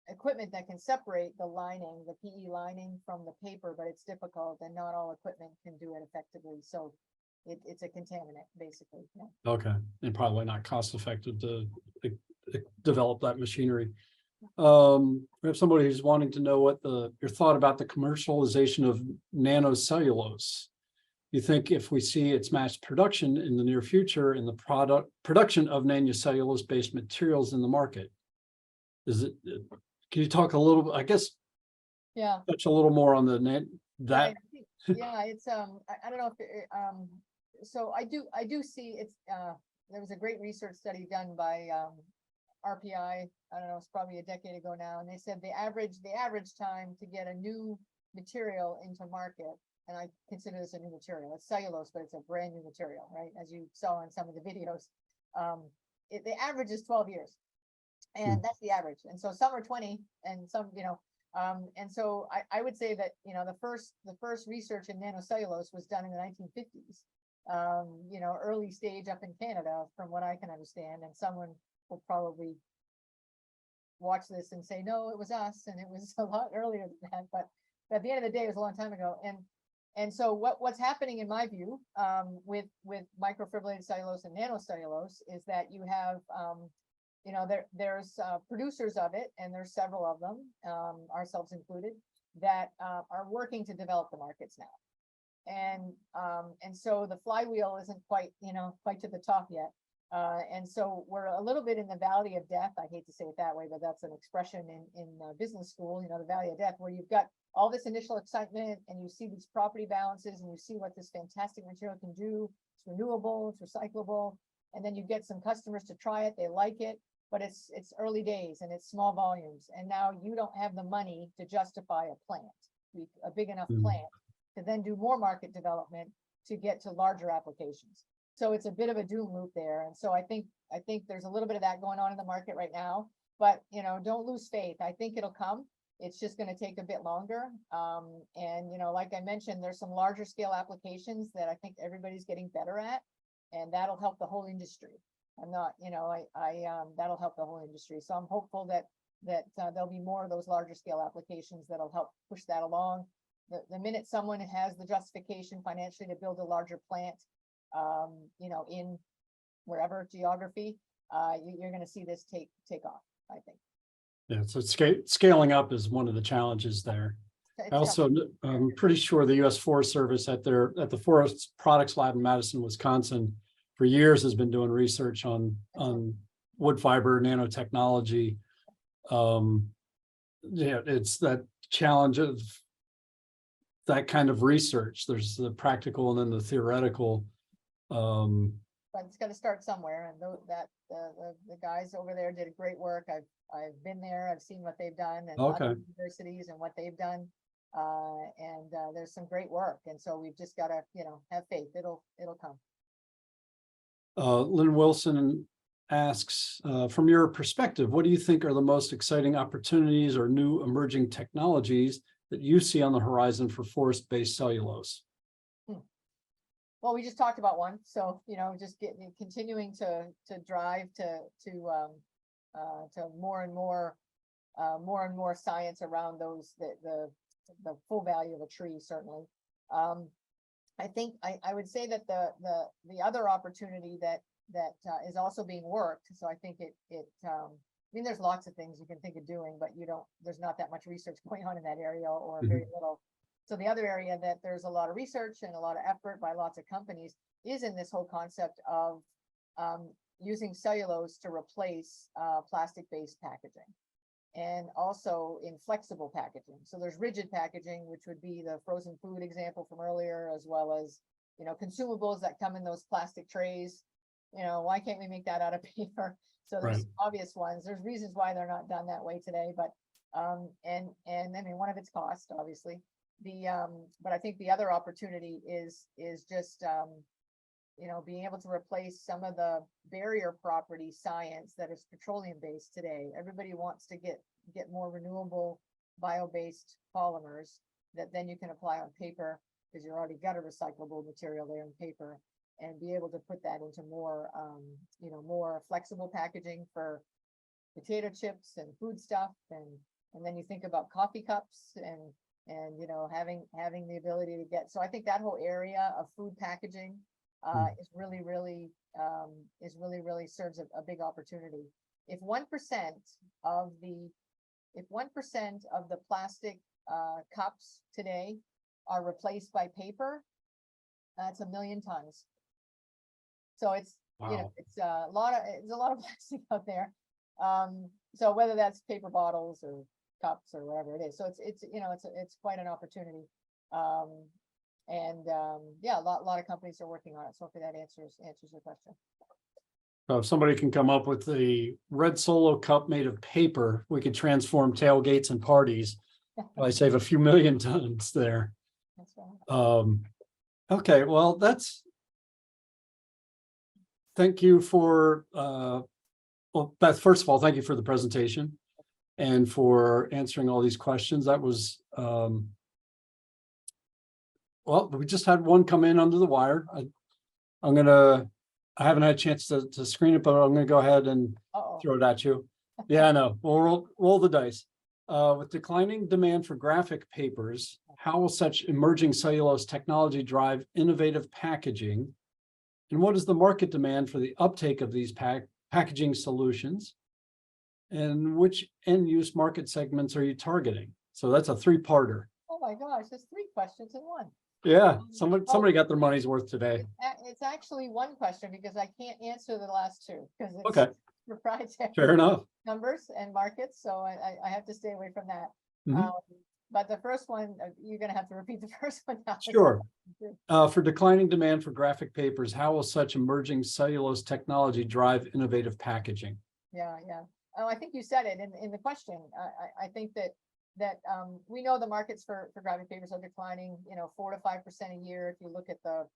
equipment that can separate the lining, the PE lining from the paper, but it's difficult and not all equipment can do it effectively. So it's a contaminant, basically. Yeah. Okay, and probably not cost effective to develop that machinery. We have somebody who's wanting to know what your thought about the commercialization of nanocellulose. You think if we see its mass production in the near future in the production of nanocellulose based materials in the market, can you talk a little, I guess, Yeah. touch a little more on that? Yeah, it's I don't know if so I do see it's there was a great research study done by RPI. I don't know, it's probably a decade ago now, and they said the average time to get a new material into market, and I consider this a new material, it's cellulose, but it's a brand new material, right? As you saw in some of the videos, the average is 12 years, and that's the average. And so some are 20, and some, and so I would say that, the first research in nanocellulose was done in the 1950s, early stage up in Canada, from what I can understand, and someone will probably watch this and say, no, it was us, and it was a lot earlier than that, but at the end of the day, it was a long time ago. And so what's happening in my view, with microfibrillated cellulose and nanocellulose is that you have, there's producers of it, and there's several of them, ourselves included, that are working to develop the markets now. And so the flywheel isn't quite to the top yet. And so we're a little bit in the valley of death. I hate to say it that way, but that's an expression in business school, the valley of death, where you've got all this initial excitement and you see these property balances and you see what this fantastic material can do. It's renewable, it's recyclable. And then you get some customers to try it, they like it, but it's early days and it's small volumes. And now you don't have the money to justify a plant, a big enough plant to then do more market development to get to larger applications. So it's a bit of a doom loop there. And so I think there's a little bit of that going on in the market right now, but don't lose faith. I think it'll come. It's just going to take a bit longer. And like I mentioned, there's some larger scale applications that I think everybody's getting better at, and that'll help the whole industry. That'll help the whole industry. So I'm hopeful that there'll be more of those larger scale applications that'll help push that along. The minute someone has the justification financially to build a larger plant, in wherever geography, you're going to see this take off, I think. Yeah, so scaling up is one of the challenges there. I'm pretty sure the U.S. Forest Service at the Forest Products Lab in Madison, Wisconsin, for years has been doing research on wood fiber nanotechnology. It's that challenge of that kind of research. There's the practical and then the theoretical. But it's got to start somewhere, and the guys over there did a great work. I've been there, I've seen what they've done, and other universities and what they've done, and there's some great work. And so we've just got to have faith. It'll come. Lynn Wilson asks, from your perspective, what do you think are the most exciting opportunities or new emerging technologies that you see on the horizon for forest-based cellulose? Well, we just talked about one, so just continuing to drive to more and more science around those the full value of a tree, certainly. I think I would say that the other opportunity that is also being worked. So I think I mean, there's lots of things you can think of doing, but there's not that much research going on in that area, or very little. So the other area that there's a lot of research and a lot of effort by lots of companies is in this whole concept of using cellulose to replace plastic-based packaging, and also in flexible packaging. So there's rigid packaging, which would be the frozen food example from earlier, as well as, consumables that come in those plastic trays. Why can't we make that out of paper? So there's obvious ones. There's reasons why they're not done that way today, but and I mean, one of it's cost, obviously. But I think the other opportunity is just being able to replace some of the barrier property science that is petroleum based today. Everybody wants to get more renewable bio-based polymers that then you can apply on paper, because you already got a recyclable material there in paper, and be able to put that into more more flexible packaging for potato chips and food stuff, and then you think about coffee cups and having the ability to get. So I think that whole area of food packaging is really serves a big opportunity. If 1% of the plastic cups today are replaced by paper, that's 1 million tons. So it's it's a lot of plastic out there. So whether that's paper bottles or cups or whatever it is, so it's quite an opportunity. Yeah, a lot of companies are working on it. So hopefully that answers your question. So if somebody can come up with a red Solo cup made of paper, we could transform tailgates and parties. I save a few million tons there. That's right. Okay, well, thank you for, Beth, first of all, thank you for the presentation and for answering all these questions. That was, well, we just had one come in under the wire. I haven't had a chance to screen it, but I'm going to go ahead and throw it at you. Yeah, I know. We'll roll the dice. With declining demand for graphic papers, how will such emerging cellulose technology drive innovative packaging? And what is the market demand for the uptake of these packaging solutions? And which end-use market segments are you targeting? So that's a 3-parter. Oh my gosh, there's 3 questions in one. Yeah, somebody got their money's worth today. It's actually one question, because I can't answer the last 2 because it's Okay. proprietary. Fair enough. Numbers and markets, so I have to stay away from that. Mhm. But the first one, you're going to have to repeat the first one now. Sure. For declining demand for graphic papers, how will such emerging cellulose technology drive innovative packaging? Yeah. Oh, I think you said it in the question. I think that we know the markets for graphic papers are declining, 4 to 5% a year. If you look at the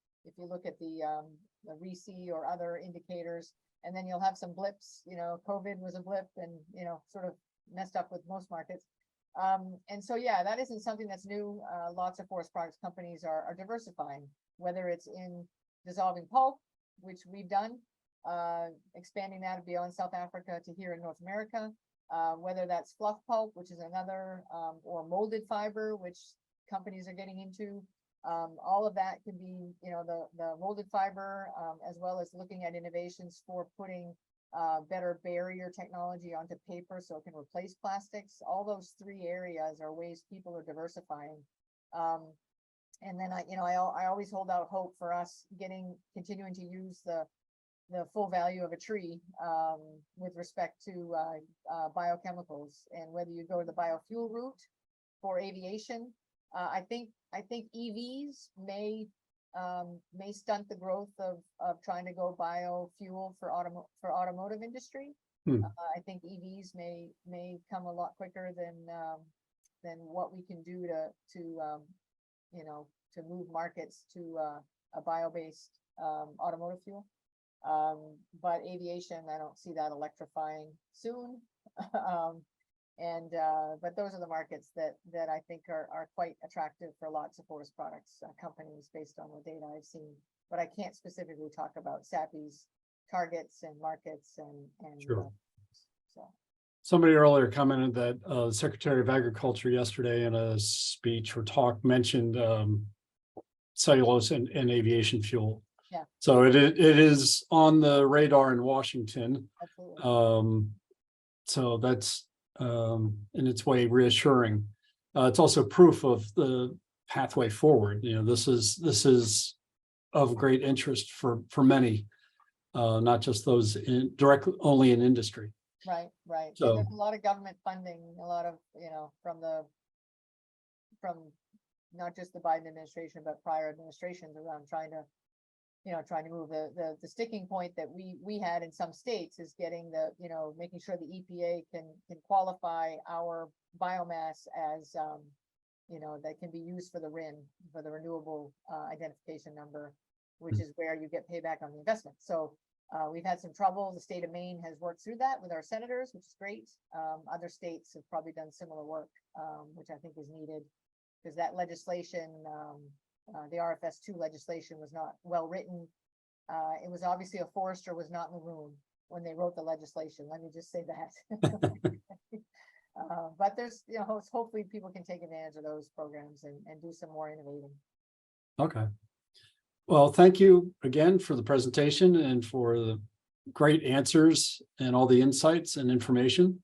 RISI or other indicators, and then you'll have some blips. COVID was a blip, and sort of messed up with most markets. And so, yeah, that isn't something that's new. Lots of forest products companies are diversifying, whether it's in dissolving pulp, which we've done, expanding that beyond South Africa to here in North America, whether that's fluff pulp, which is another, or molded fiber, which companies are getting into. All of that can be, the molded fiber, as well as looking at innovations for putting better barrier technology onto paper so it can replace plastics. All those 3 areas are ways people are diversifying. And then I always hold out hope for us continuing to use the full value of a tree with respect to biochemicals, and whether you go to the biofuel route for aviation. I think EVs may stunt the growth of trying to go biofuel for automotive industry. I think EVs may come a lot quicker than what we can do to move markets to a bio-based automotive fuel. But aviation, I don't see that electrifying soon. But those are the markets that I think are quite attractive for lots of forest products companies based on the data I've seen. But I can't specifically talk about Sappi's targets and markets and Sure. So. Somebody earlier commented that the Secretary of Agriculture yesterday in a speech or talk mentioned cellulose and aviation fuel. Yeah. So it is on the radar in Washington. Absolutely. So that's in its way reassuring. It's also proof of the pathway forward. This is of great interest for many, not just those directly only in industry. Right, right. So- And there's a lot of government funding, a lot of, from not just the Biden administration, but prior administrations around trying to move the sticking point that we had in some states is getting making sure the EPA can qualify our biomass as, that can be used for the RIN, for the renewable identification number, which is where you get payback on the investment. So we've had some trouble. The state of Maine has worked through that with our senators, which is great. Other states have probably done similar work, which I think is needed, because that legislation, the RFS2 legislation was not well written. It was obviously a forester was not in the room when they wrote the legislation. Let me just say that. But there's, hopefully people can take advantage of those programs and do some more innovating. Okay. Well, thank you again for the presentation and for the great answers and all the insights and information.